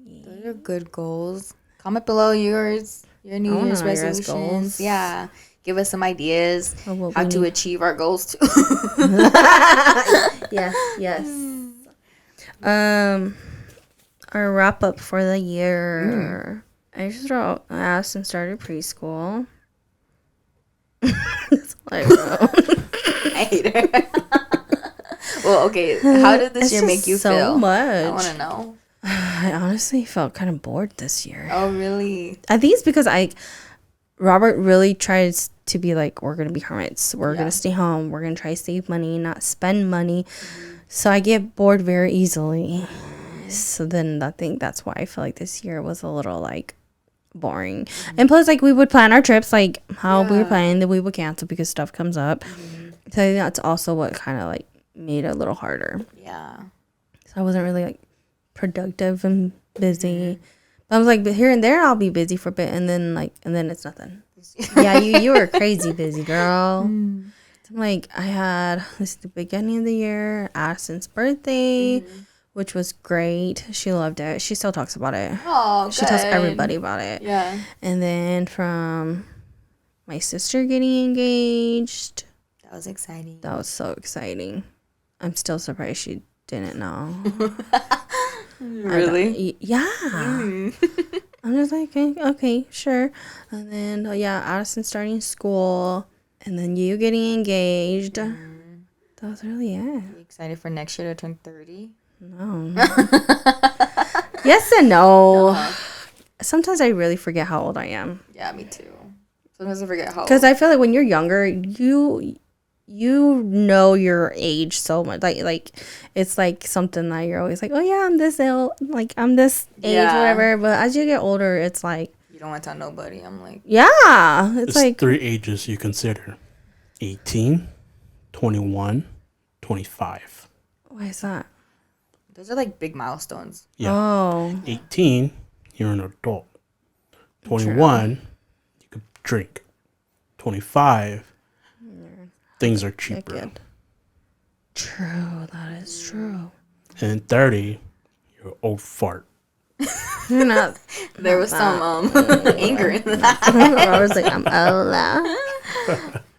Yeah. Those are good goals. Comment below your New Year's resolutions. Yeah. Give us some ideas how to achieve our goals too. Yes. Our wrap up for the year. I just wrote Addison started preschool. That's all I wrote. I hate her. Well, okay. How did this year make you feel? So much. I want to know. I honestly felt kind of bored this year. Oh, really? I think it's because Robert really tries to be like, we're going to be hermits. We're going to stay home. We're going to try to save money, not spend money. So I get bored very easily. So then I think that's why I feel like this year was a little like boring. And plus, like, we would plan our trips, like how we were planning, that we would cancel because stuff comes up. So I think that's also what kind of like made it a little harder. Yeah. So I wasn't really like productive and busy. But I was like, but here and there I'll be busy for a bit, and then it's nothing. Yeah, you were crazy busy, girl. So I'm like, I had the beginning of the year, Addison's birthday, which was great. She loved it. She still talks about it. Oh, she tells everybody about it. Yeah. And then from my sister getting engaged. That was exciting. That was so exciting. I'm still surprised she didn't know. Really? Yeah. I'm just like, okay, sure. And then, Addison starting school. And then you getting engaged. That was really it. Are you excited for next year to turn 30? No. Yes and no. Sometimes I really forget how old I am. Yeah, me too. Sometimes I forget how old. Because I feel like when you're younger, you know your age so much. Like it's like something that you're always like, oh yeah, I'm this ill, like I'm this age, whatever. But as you get older, it's like you don't want to tell nobody. I'm like, yeah, it's like 3 ages you consider: 18, 21, 25. Why is that? Those are like big milestones. Yeah. Oh. 18, you're an adult. 21, you could drink. 25, things are cheaper. True, that is true. And 30, you're an old fart. You're not. There was some anger in that. I was like, I'm old.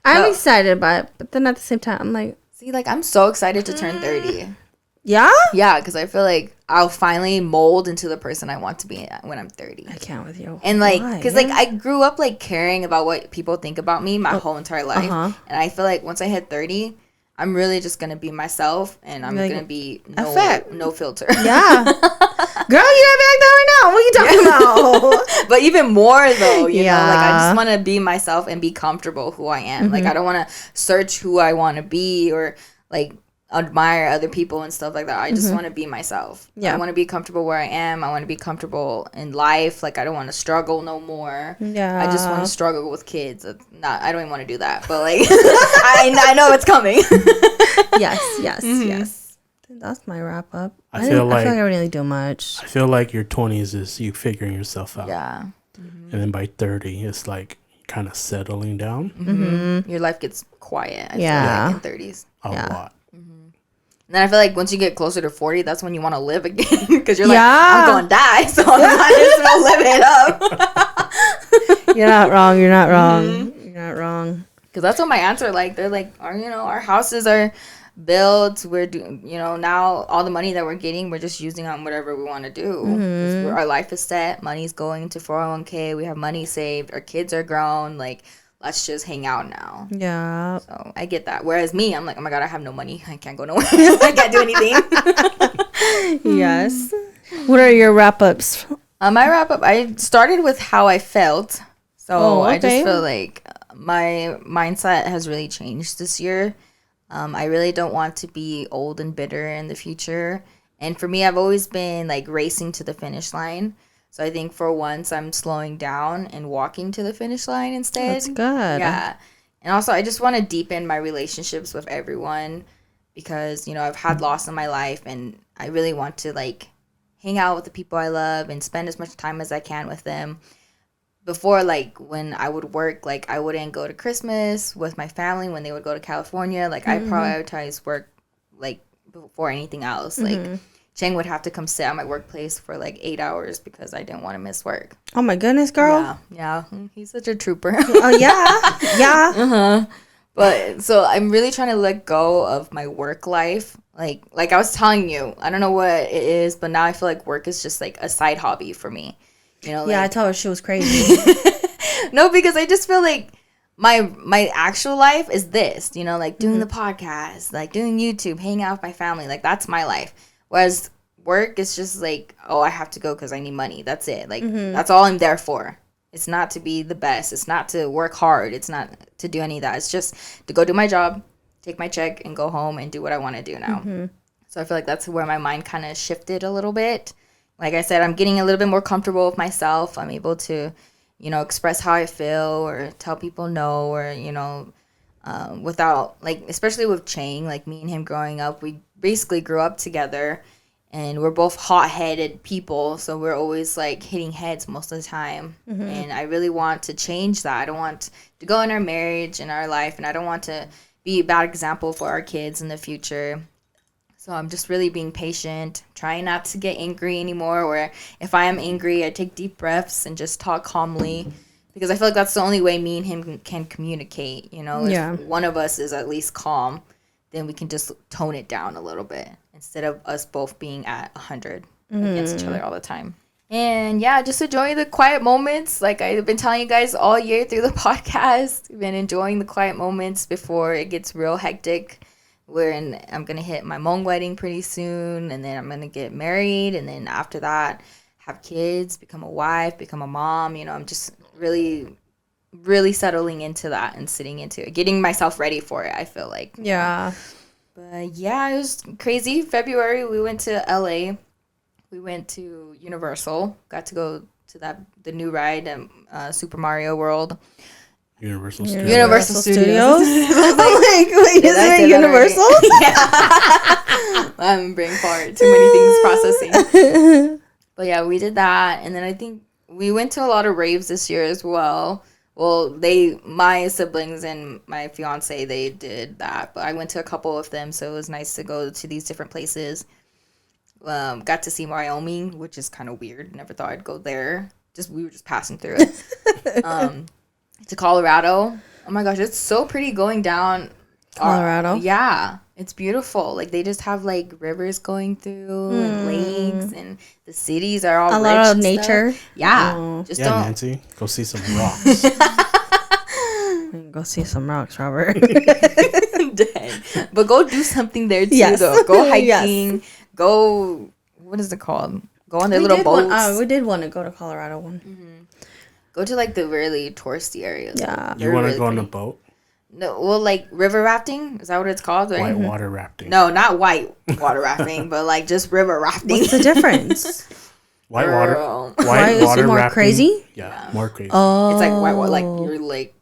I'm excited about it, but then at the same time, I'm like, see, like I'm so excited to turn 30. Yeah? Yeah, because I feel like I'll finally mold into the person I want to be when I'm 30. I can't with you. And like, because like I grew up like caring about what people think about me my whole entire life. And I feel like once I hit 30, I'm really just gonna be myself, and I'm gonna be no filter. Yeah, girl, you gotta be like that right now. What are you talking about? But even more though, you know, like I just want to be myself and be comfortable who I am. Like I don't want to search who I want to be or like admire other people and stuff like that. I just want to be myself. I want to be comfortable where I am. I want to be comfortable in life. Like I don't want to struggle no more. I just want to struggle with kids. I don't even want to do that, but like I know it's coming. Yes. That's my wrap up. I feel like I don't really do much. I feel like your 20s is you figuring yourself out. Yeah. And then by 30, it's like kind of settling down. Your life gets quiet. I feel like in 30s. A lot. And then I feel like once you get closer to 40, that's when you want to live again. Because you're like, I'm going to die, so I might as well live it up. You're not wrong. You're not wrong. Because that's what my aunts are like. They're like, our houses are built. We're doing, now all the money that we're getting, we're just using on whatever we want to do. Our life is set. Money's going to 401k. We have money saved. Our kids are grown. Like, let's just hang out now. Yeah. So I get that. Whereas me, I'm like, oh my God, I have no money. I can't go nowhere. I can't do anything. Yes. What are your wrap-ups? My wrap-up, I started with how I felt. So I just feel like my mindset has really changed this year. I really don't want to be old and bitter in the future. And for me, I've always been like racing to the finish line. So I think for once I'm slowing down and walking to the finish line instead. That's good. Yeah. And also I just want to deepen my relationships with everyone because, I've had loss in my life and I really want to like hang out with the people I love and spend as much time as I can with them. Before, like when I would work, like I wouldn't go to Christmas with my family when they would go to California. Like I prioritize work like before anything else. Like Cheng would have to come sit at my workplace for like 8 hours because I didn't want to miss work. Oh my goodness, girl. Yeah. He's such a trooper. Oh, yeah. Yeah. But so I'm really trying to let go of my work life. Like I was telling you, I don't know what it is, but now I feel like work is just like a side hobby for me. Yeah, I told her she was crazy. No, because I just feel like my actual life is this, like doing the podcast, like doing YouTube, hanging out with my family. Like that's my life. Whereas work is just like, oh, I have to go because I need money. That's it. Like, that's all I'm there for. It's not to be the best. It's not to work hard. It's not to do any of that. It's just to go do my job, take my check, and go home and do what I want to do now. So I feel like that's where my mind kind of shifted a little bit. Like I said, I'm getting a little bit more comfortable with myself. I'm able to, express how I feel or tell people no or, without, like, especially with Chang, like me and him growing up, we basically grew up together and we're both hot-headed people, so we're always like hitting heads most of the time. And I really want to change that. I don't want to go in our marriage and our life, and I don't want to be a bad example for our kids in the future. So I'm just really being patient, trying not to get angry anymore, or if I am angry, I take deep breaths and just talk calmly. Because I feel like that's the only way me and him can communicate, If one of us is at least calm, then we can just tone it down a little bit instead of us both being at 100 against each other all the time. And yeah, just enjoy the quiet moments. Like I've been telling you guys all year through the podcast, I've been enjoying the quiet moments before it gets real hectic. I'm going to hit my Hmong wedding pretty soon, and then I'm going to get married, and then after that, have kids, become a wife, become a mom. I'm just really, really settling into that and sitting into it, getting myself ready for it, I feel like. Yeah. But yeah, it was crazy. February, we went to LA. We went to Universal. Got to go to the new ride, Super Mario World. Universal Studios. Universal Studios. I'm like, wait, is it Universal? Yeah. I'm brain fart. Too many things processing. But yeah, we did that, and then I think we went to a lot of raves this year as well. Well, my siblings and my fiance, they did that, but I went to a couple of them, so it was nice to go to these different places. Got to see Wyoming, which is kind of weird. Never thought I'd go there. We were just passing through it. To Colorado. Oh my gosh, it's so pretty going down. Colorado? Yeah. It's beautiful. Like, they just have, like, rivers going through and lakes, and the cities are all a rich lot of and nature. Stuff. Yeah. Nancy, go see some rocks. Go see some rocks, Robert. But go do something there too, though. Go hiking. Go. What is it called? Go on their little boats. We did want to go to Colorado one. Go to like the really touristy areas. Yeah. You want to go on a boat? No, well, like river rafting. Is that what it's called? Right? White water rafting. No, not white water rafting, but like just river rafting. What's the difference? White water. White water is it more rafting, crazy? Yeah, more crazy. Oh. It's like white water. Like you're like,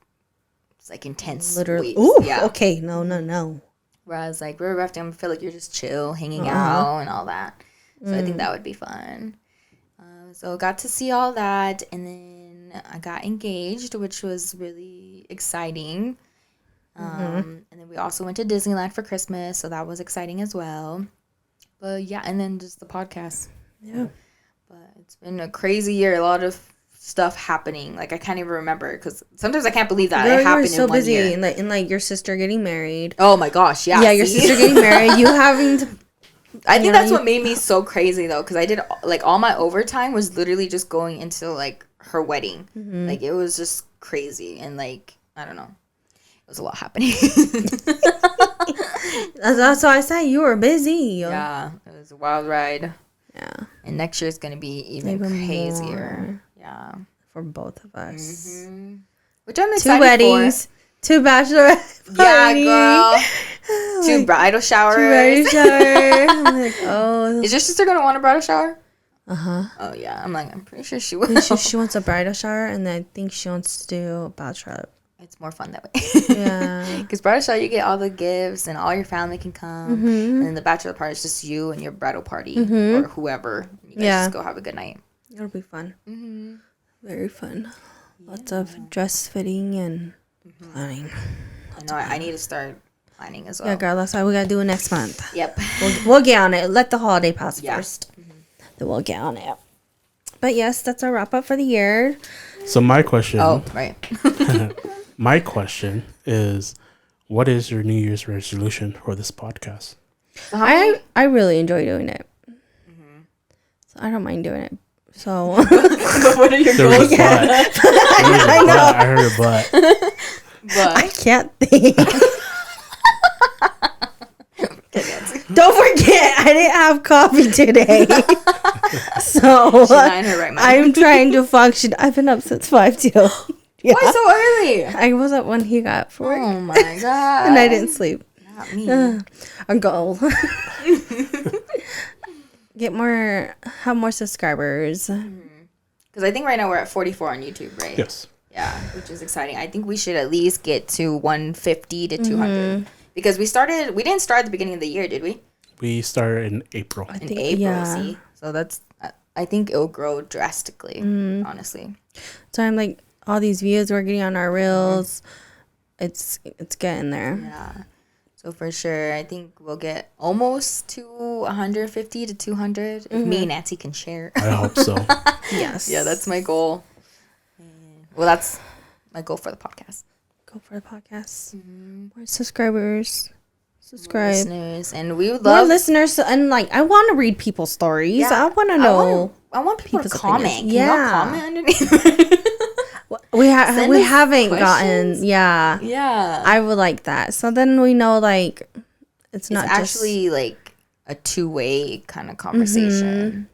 it's like intense. Literally. Waves. Ooh. Yeah. Okay. No. Whereas like river rafting, I feel like you're just chill, hanging out and all that. So I think that would be fun. So got to see all that, and then I got engaged, which was really exciting. And then we also went to Disneyland for Christmas, so that was exciting as well. But yeah, and then just the podcast. Yeah. But it's been a crazy year. A lot of stuff happening. Like I can't even remember because sometimes I can't believe that it happened in 1 year. And like your sister getting married. Oh my gosh, yeah. Yeah, your sister getting married. You having to. I think that's what made me so crazy though, because I did like all my overtime was literally just going into like her wedding. Like it was just crazy, and like I don't know, it was a lot happening. That's why I said you were busy. Yeah, it was a wild ride. Yeah, and next year is gonna be even crazier. More. Yeah, for both of us. Which I'm excited 2 weddings, for. 2 bachelorette parties. Yeah, girl. 2 bridal showers. 2 bridal showers. I'm like, oh. Is your sister gonna want a bridal shower? Uh-huh. Oh yeah, I'm pretty sure she will. She wants a bridal shower, and then I think she wants to do a bachelorette. It's more fun that way. Yeah. Because bridal shower, you get all the gifts, and all your family can come. And then the bachelor party is just you and your bridal party or whoever. You guys just go have a good night. It'll be fun. Very fun. Lots of dress fitting and planning. I know. I need to start planning as well. Yeah, girl. That's why we gotta do it next month. Yep. We'll get on it. Let the holiday pass first. Then we'll get on it. But yes, that's our wrap up for the year. So my question. Oh, right. My question is, what is your New Year's resolution for this podcast? I really enjoy doing it. So I don't mind doing it. So what are your goals? I know. I heard a but. But I can't think. Don't forget, I didn't have coffee today. So I'm trying to function. I've been up since 5 too. Yeah. Why so early? I was up when he got up for work. Oh my god! And I didn't sleep. Not me. Our goal. Have more subscribers. Because I think right now we're at 44 on YouTube, right? Yes. Yeah, which is exciting. I think we should at least get to 150 to 200. Because we didn't start at the beginning of the year, did we? We started in April. See? So I think it'll grow drastically, honestly. So I'm like, all these views we're getting on our reels, it's getting there. Yeah. So for sure, I think we'll get almost to 150 to 200 if me and Nancy can share. I hope so. Yes. Yeah, that's my goal. Well, that's my goal for the podcast. Go for the podcast. More subscribers. Subscribe. More listeners. And we would love more listeners. And like, I want to read people's stories. Yeah, I want to know. I want people to comment. Opinions. Can y'all comment underneath? We haven't questions? gotten. Yeah. Yeah. I would like that. So then we know like it's not actually like a 2-way kind of conversation.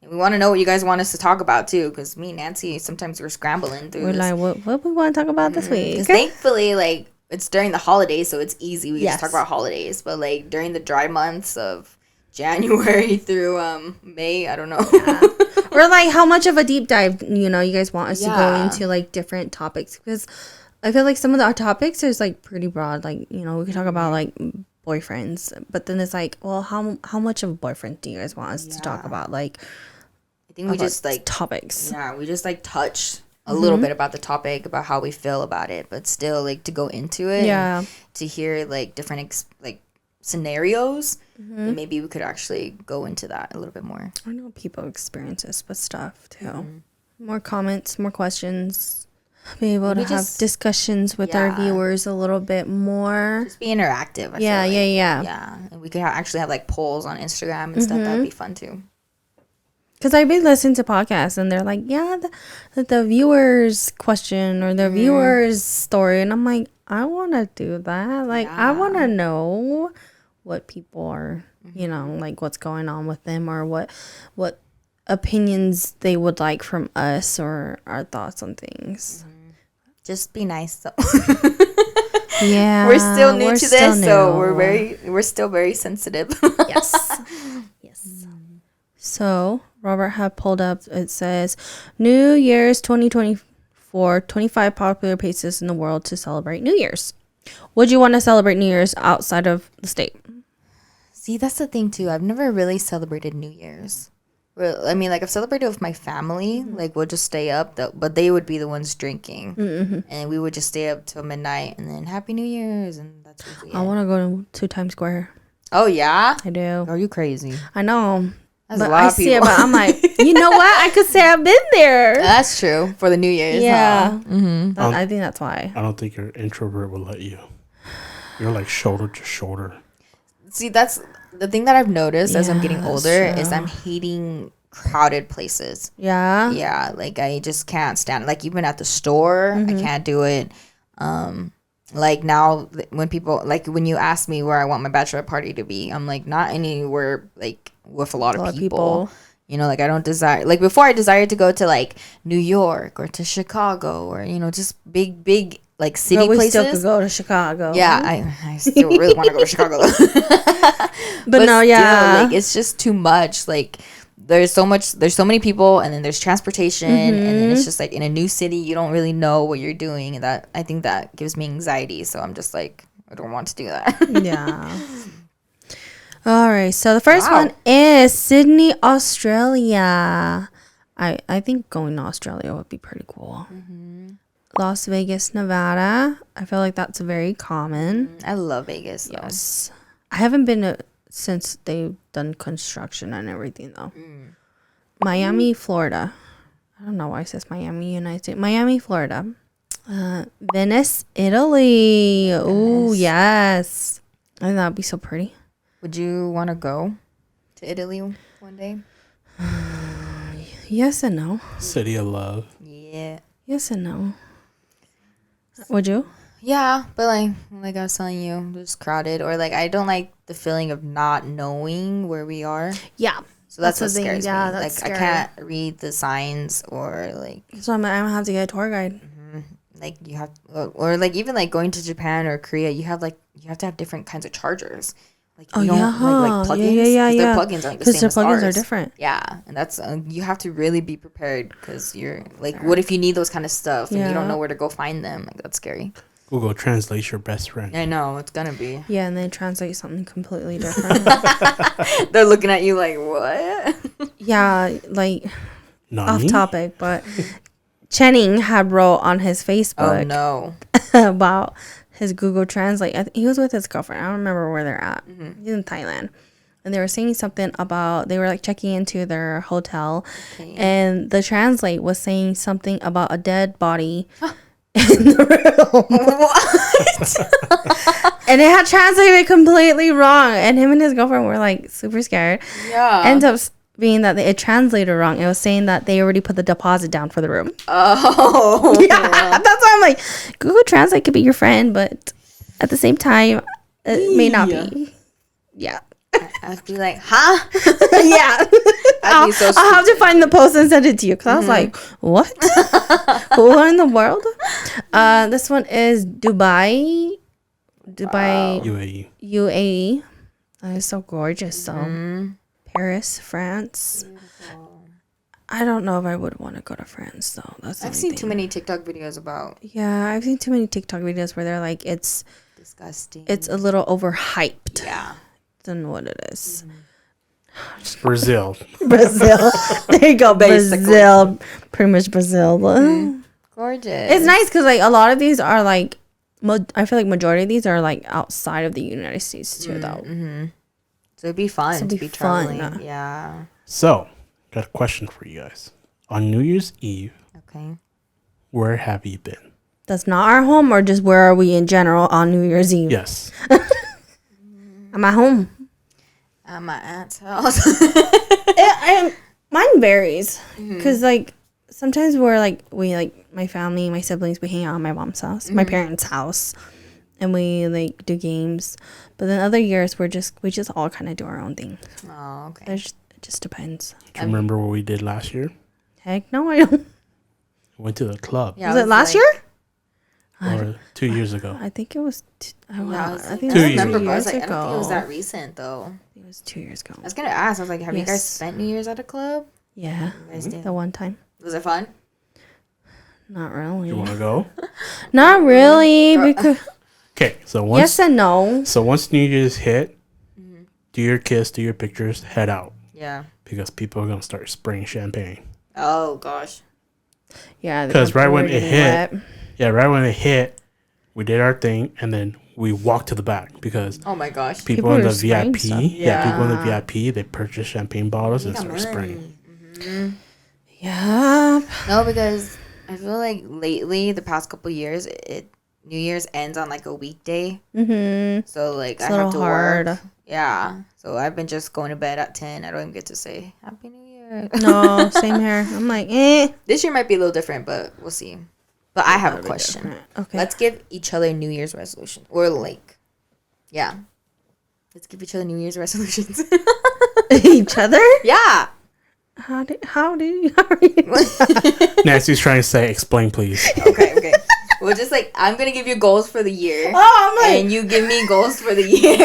We want to know what you guys want us to talk about too, because me and Nancy sometimes we're scrambling through. We're like, what we want to talk about this week? Thankfully, like it's during the holidays, so it's easy. We just talk about holidays. But like during the dry months of January through May, I don't know. Yeah. Or like how much of a deep dive you guys want us to go into like different topics, because I feel like some of our topics is like pretty broad. Like we can talk about like boyfriends, but then it's like, well, how much of a boyfriend do you guys want us to talk about? Like, I think we just like topics. Yeah, we just like touch a little bit about the topic, about how we feel about it, but still like to go into it. Yeah. To hear like different scenarios, and maybe we could actually go into that a little bit more. I know people experience this with stuff too. More comments, more questions. Be able to have discussions with our viewers a little bit more. Just be interactive. Yeah. Yeah, and we could actually have like polls on Instagram and stuff. That'd be fun too. Because I've been listening to podcasts and they're like, yeah, the viewer's question or the viewer's story. And I'm like, I want to do that. Like, I want to know what people are, you know, like what's going on with them or what opinions they would like from us or our thoughts on things. Just be nice, though. Yeah. We're still new to this, so we're still very sensitive. Yes. So, Robert had pulled up, it says, New Year's 2024, 25 popular places in the world to celebrate New Year's. Would you want to celebrate New Year's outside of the state? See, that's the thing, too. I've never really celebrated New Year's. I mean, like, I've celebrated with my family. Like, we'll just stay up, but they would be the ones drinking. And we would just stay up till midnight and then Happy New Year's. And that's usually I want to go to Times Square. Oh, yeah? I do. Are you crazy? I know. That's but a lot of people. See it, but I'm like, you know what? I could say I've been there. That's true. For the New Year's. Yeah. Huh? I think that's why. I don't think your introvert will let you. You're like shoulder to shoulder. See, that's the thing that I've noticed as I'm getting older is I'm hating crowded places. Yeah. Yeah. Like, I just can't stand it. Like, even at the store, I can't do it. Like, now when people, like, when you ask me where I want my bachelor party to be, I'm like, not anywhere, like, with a lot of people. You know, like, I don't desire, like, before I desired to go to, like, New York or to Chicago or, you know, just big, like, city places. We still could go to Chicago. Yeah, I still really want to go to Chicago, though. but no, still, like, it's just too much. Like, there's so many people, and then there's transportation, and then it's just like in a new city, you don't really know what you're doing, and that I think that gives me anxiety. So I'm just like, I don't want to do that. Yeah. All right. So the first one is Sydney, Australia. I think going to Australia would be pretty cool. Las Vegas, Nevada. I feel like that's very common. I love Vegas, though. Yes. I haven't been since they've done construction and everything, though. Miami, Florida. I don't know why it says Miami, United States. Miami, Florida. Venice, Italy. Oh, yes. I think that would be so pretty. Would you want to go to Italy one day? Yes and no. City of Love. Yeah. Yes and no. Would you? Yeah, but like I was telling you, it's crowded, or like I don't like the feeling of not knowing where we are. Yeah. So that's what scares me. That's like scary. I can't read the signs or like. So I'm gonna have to get a tour guide. Like you have, or like even like going to Japan or Korea, you have to have different kinds of chargers. Like you don't like plugins. Yeah. Their plugins aren't the same Because their plugins as ours. are different. Yeah, and that's you have to really be prepared because you're like, what if you need those kind of stuff and you don't know where to go find them? Like that's scary. Google translates your best friend. I know it's gonna be. Yeah, and they translate something completely different. They're looking at you like what? Yeah, like Nani? off topic, but Channing had wrote on his Facebook. Oh no. About his Google Translate. He was with his girlfriend. I don't remember where they're at. He's in Thailand. And they were saying something about, they were like checking into their hotel. Okay. And the translate was saying something about a dead body in the room. What? And it had translated completely wrong. And him and his girlfriend were like super scared. Yeah. Ends up being that it translated wrong. It was saying that they already put the deposit down for the room. Oh. Yeah. That's why I'm like, Google Translate could be your friend, but at the same time, it may not be. Yeah. I'd be like, huh? Yeah. I'd be so I'll have to find the post and send it to you because I was like, what? Who in the world? This one is Dubai. UAE. That is so gorgeous. So Paris, France. Beautiful. I don't know if I would want to go to France though. I've seen too many TikTok videos about. Yeah, I've seen too many TikTok videos where they're like, it's disgusting. It's a little overhyped. Yeah. Than what it is. Brazil. There you go. Basically. Brazil. Pretty much Brazil. Gorgeous. It's nice because like a lot of these are like, I feel like majority of these are like outside of the United States too, though. So it'd be fun to be traveling. Yeah. So, got a question for you guys. On New Year's Eve, okay, where have you been? That's not our home, or just where are we in general on New Year's Eve? Yes. I'm at home. At my aunt's house. Mine varies because like sometimes we my family, my siblings, we hang out at my mom's house, my parents' house, and we like do games. But then other years we just all kind of do our own thing. Oh, okay. It just depends. Do you remember what we did last year? Heck no, I don't. Went to the club. Yeah, was it last year? Or 2 years ago? I think it was. I think 2 years remember, ago. but I was like, I don't think it was that recent though. It was 2 years ago. I was gonna ask. I was like, have you guys spent New Year's at a club? Yeah, the one time. Was it fun? Not really. You want to go? Not really, because Okay, so once yes and no. So once New Year's hit, do your kiss, do your pictures, head out. Yeah. Because people are gonna start spraying champagne. Oh gosh. Yeah. Because right when it hit, we did our thing, and then we walked to the back because oh my gosh, people in the VIP, people in the VIP, they purchase champagne bottles and start spraying. Mm-hmm. Yeah. No, because I feel like lately, the past couple years, New Year's ends on like a weekday. Mm-hmm. So like it's I have to hard. work. Yeah. So I've been just going to bed at 10. I don't even get to say Happy New Year. No, same here. I'm like, eh. This year might be a little different, but we'll see. But I have a question. Different. Okay. Let's give each other New Year's resolution. Or like, yeah. Let's give each other New Year's resolutions. Each other? Yeah. How are you? Nancy's trying to say, explain, please. Okay. Well, just like, I'm going to give you goals for the year. Oh, I'm like... And you give me goals for the year.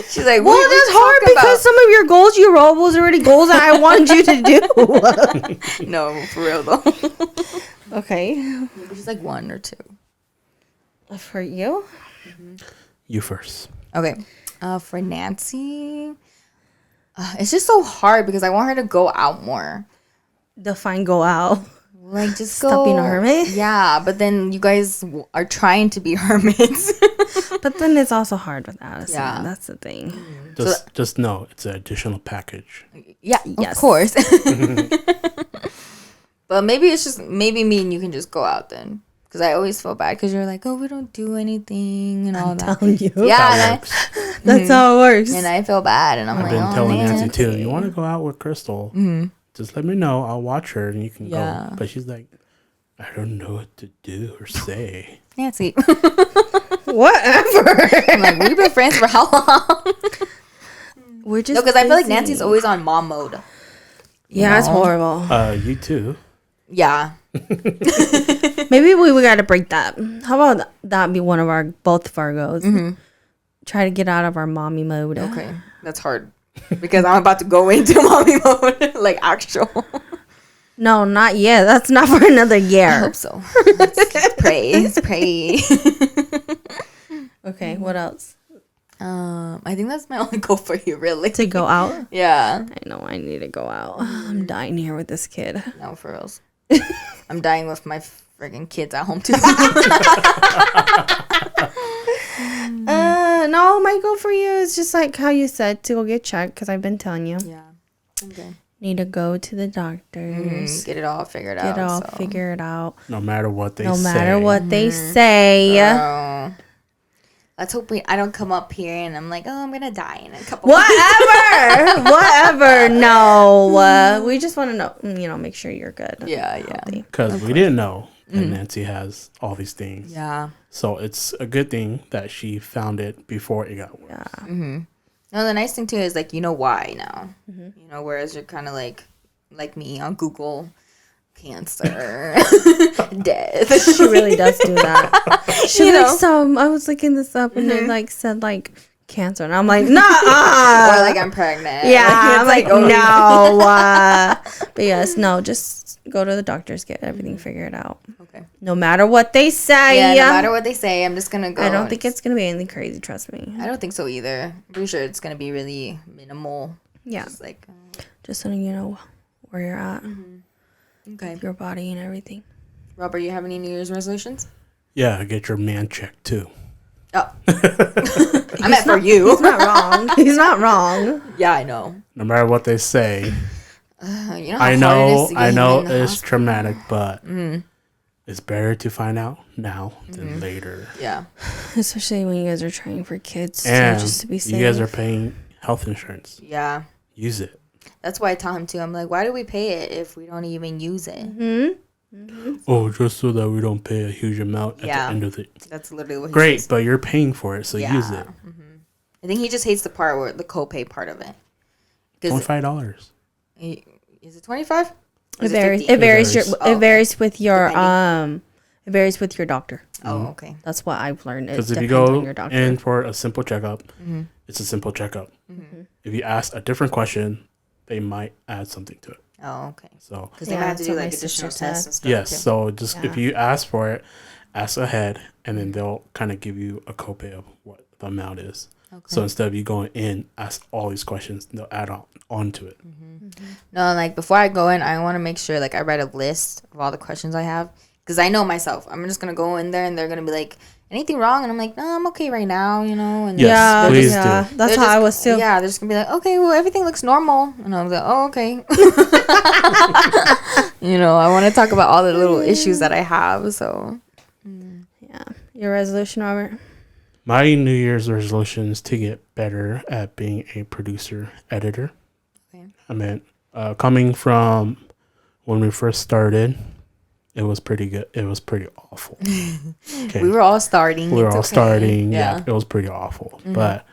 She's like, well, that's hard because some of your goals you wrote was already goals that I wanted you to do. No, for real, though. Okay. Maybe just like 1 or 2. For you? Mm-hmm. You first. Okay. For Nancy, it's just so hard because I want her to go out more. Define go out. Like, just stop being a hermit? Yeah, but then you guys are trying to be hermits. But then it's also hard without us. Yeah. That's the thing. Just know it's an additional package. Yeah, yes. Of course. But maybe me and you can just go out then. Because I always feel bad because you're like, oh, we don't do anything and all that. I'm telling you. Yeah. That's how it works. And I feel bad. And I've been telling Nancy too, you want to go out with Krystal? Mm-hmm. Just let me know. I'll watch her and you can go. But she's like, I don't know what to do or say. Nancy. Whatever. I'm like, we've been friends for how long? We're just because I feel like Nancy's always on mom mode. Yeah, it's horrible. You too. Yeah. Maybe we got to break that. How about that be one of both of our goals? Mm-hmm. Try to get out of our mommy mode. Okay. That's hard. Because I'm about to go into mommy mode. Like actual. No, not yet. That's not for another year. I hope so. Let's pray. Okay, what else? I think that's my only goal for you, really. To go out? Yeah. I know I need to go out. I'm dying here with this kid. No, for reals. I'm dying with my friggin' kids at home too. No, my goal for you is just like how you said, to go get checked, because I've been telling you. Yeah. Okay. Need to go to the doctors. Get it all figured out. Figure it out. No matter what they say. No matter what they say. Let's hope I don't come up here and I'm like, oh, I'm going to die in a couple Whatever. No. We just want to know, make sure you're good. Yeah. Because we didn't know. And Nancy has all these things. Yeah. So it's a good thing that she found it before it got worse. Yeah. Mm-hmm. No, the nice thing too is like, you know why now. Mm-hmm. Whereas you're kind of like me on Google, cancer, death. She really does do that. She I was looking this up and it like said like cancer and I'm like, nah. Or like I'm pregnant. Yeah, I'm like no. But yes, no, just go to the doctors, get everything figured out. Okay. No matter what they say. Yeah, no matter what they say, I'm just gonna go. I don't think it's gonna be anything crazy. Trust me. I don't think so either. I'm pretty sure it's gonna be really minimal. Yeah. Just like. Just so you know where you're at. Mm-hmm. Okay. Your body and everything. Robert, you have any New Year's resolutions? Yeah, get your man checked too. Oh. I meant for you. He's not wrong. He's not wrong. Yeah, I know. No matter what they say. I know it's traumatic, but it's better to find out now than later. Yeah. Especially when you guys are trying for kids. And just to be safe. You guys are paying health insurance. Yeah. Use it. That's why I tell him too. I'm like, why do we pay it if we don't even use it? Oh, just so that we don't pay a huge amount at the end of it. That's literally what he Great, says. but you're paying for it, so use it. I think he just hates the part where the copay part of it. $25. Is it 25? It varies. It varies with your It varies with your doctor. Oh, okay. That's what I've learned. Because if you go in for a simple checkup, it's a simple checkup. If you ask a different question, they might add something to it. Oh, okay. So because they might have to do like additional tests and stuff. Yes. Too. So just if you ask for it, ask ahead, and then they'll kind of give you a copay of what the amount is. Okay. So instead of you going in, ask all these questions, they'll add on to it. No, like before I go in, I want to make sure like I write a list of all the questions I have. Because I know myself. I'm just going to go in there and they're going to be like, anything wrong? And I'm like, no, I'm okay right now, you know? And yes, please do. That's how I was too. Yeah, they're just going to be like, okay, well, everything looks normal. And I was like, oh, okay. You know, I want to talk about all the little issues that I have, so. Yeah. Your resolution, Robert? My New Year's resolution is to get better at being a producer, editor. Okay. I mean, coming from when we first started, it was pretty good. It was pretty awful. Okay. We were all starting. Yeah, it was pretty awful. But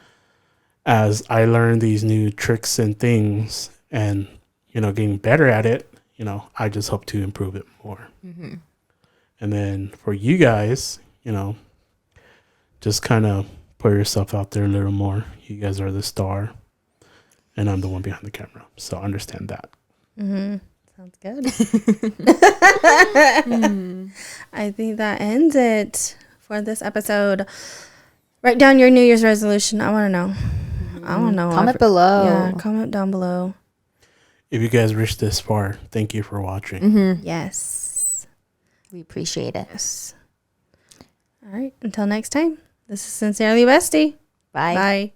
as I learned these new tricks and things and, you know, getting better at it, you know, I just hope to improve it more. And then for you guys, you know, just kind of put yourself out there a little more. You guys are the star and I'm the one behind the camera. So understand that. Sounds good. I think that ends it for this episode. Write down your New Year's resolution. I want to know. I want to know. Comment below. Yeah, comment down below. If you guys reached this far, thank you for watching. Yes. We appreciate it. Yes. All right. Until next time, this is Sincerely Bestie. Bye. Bye.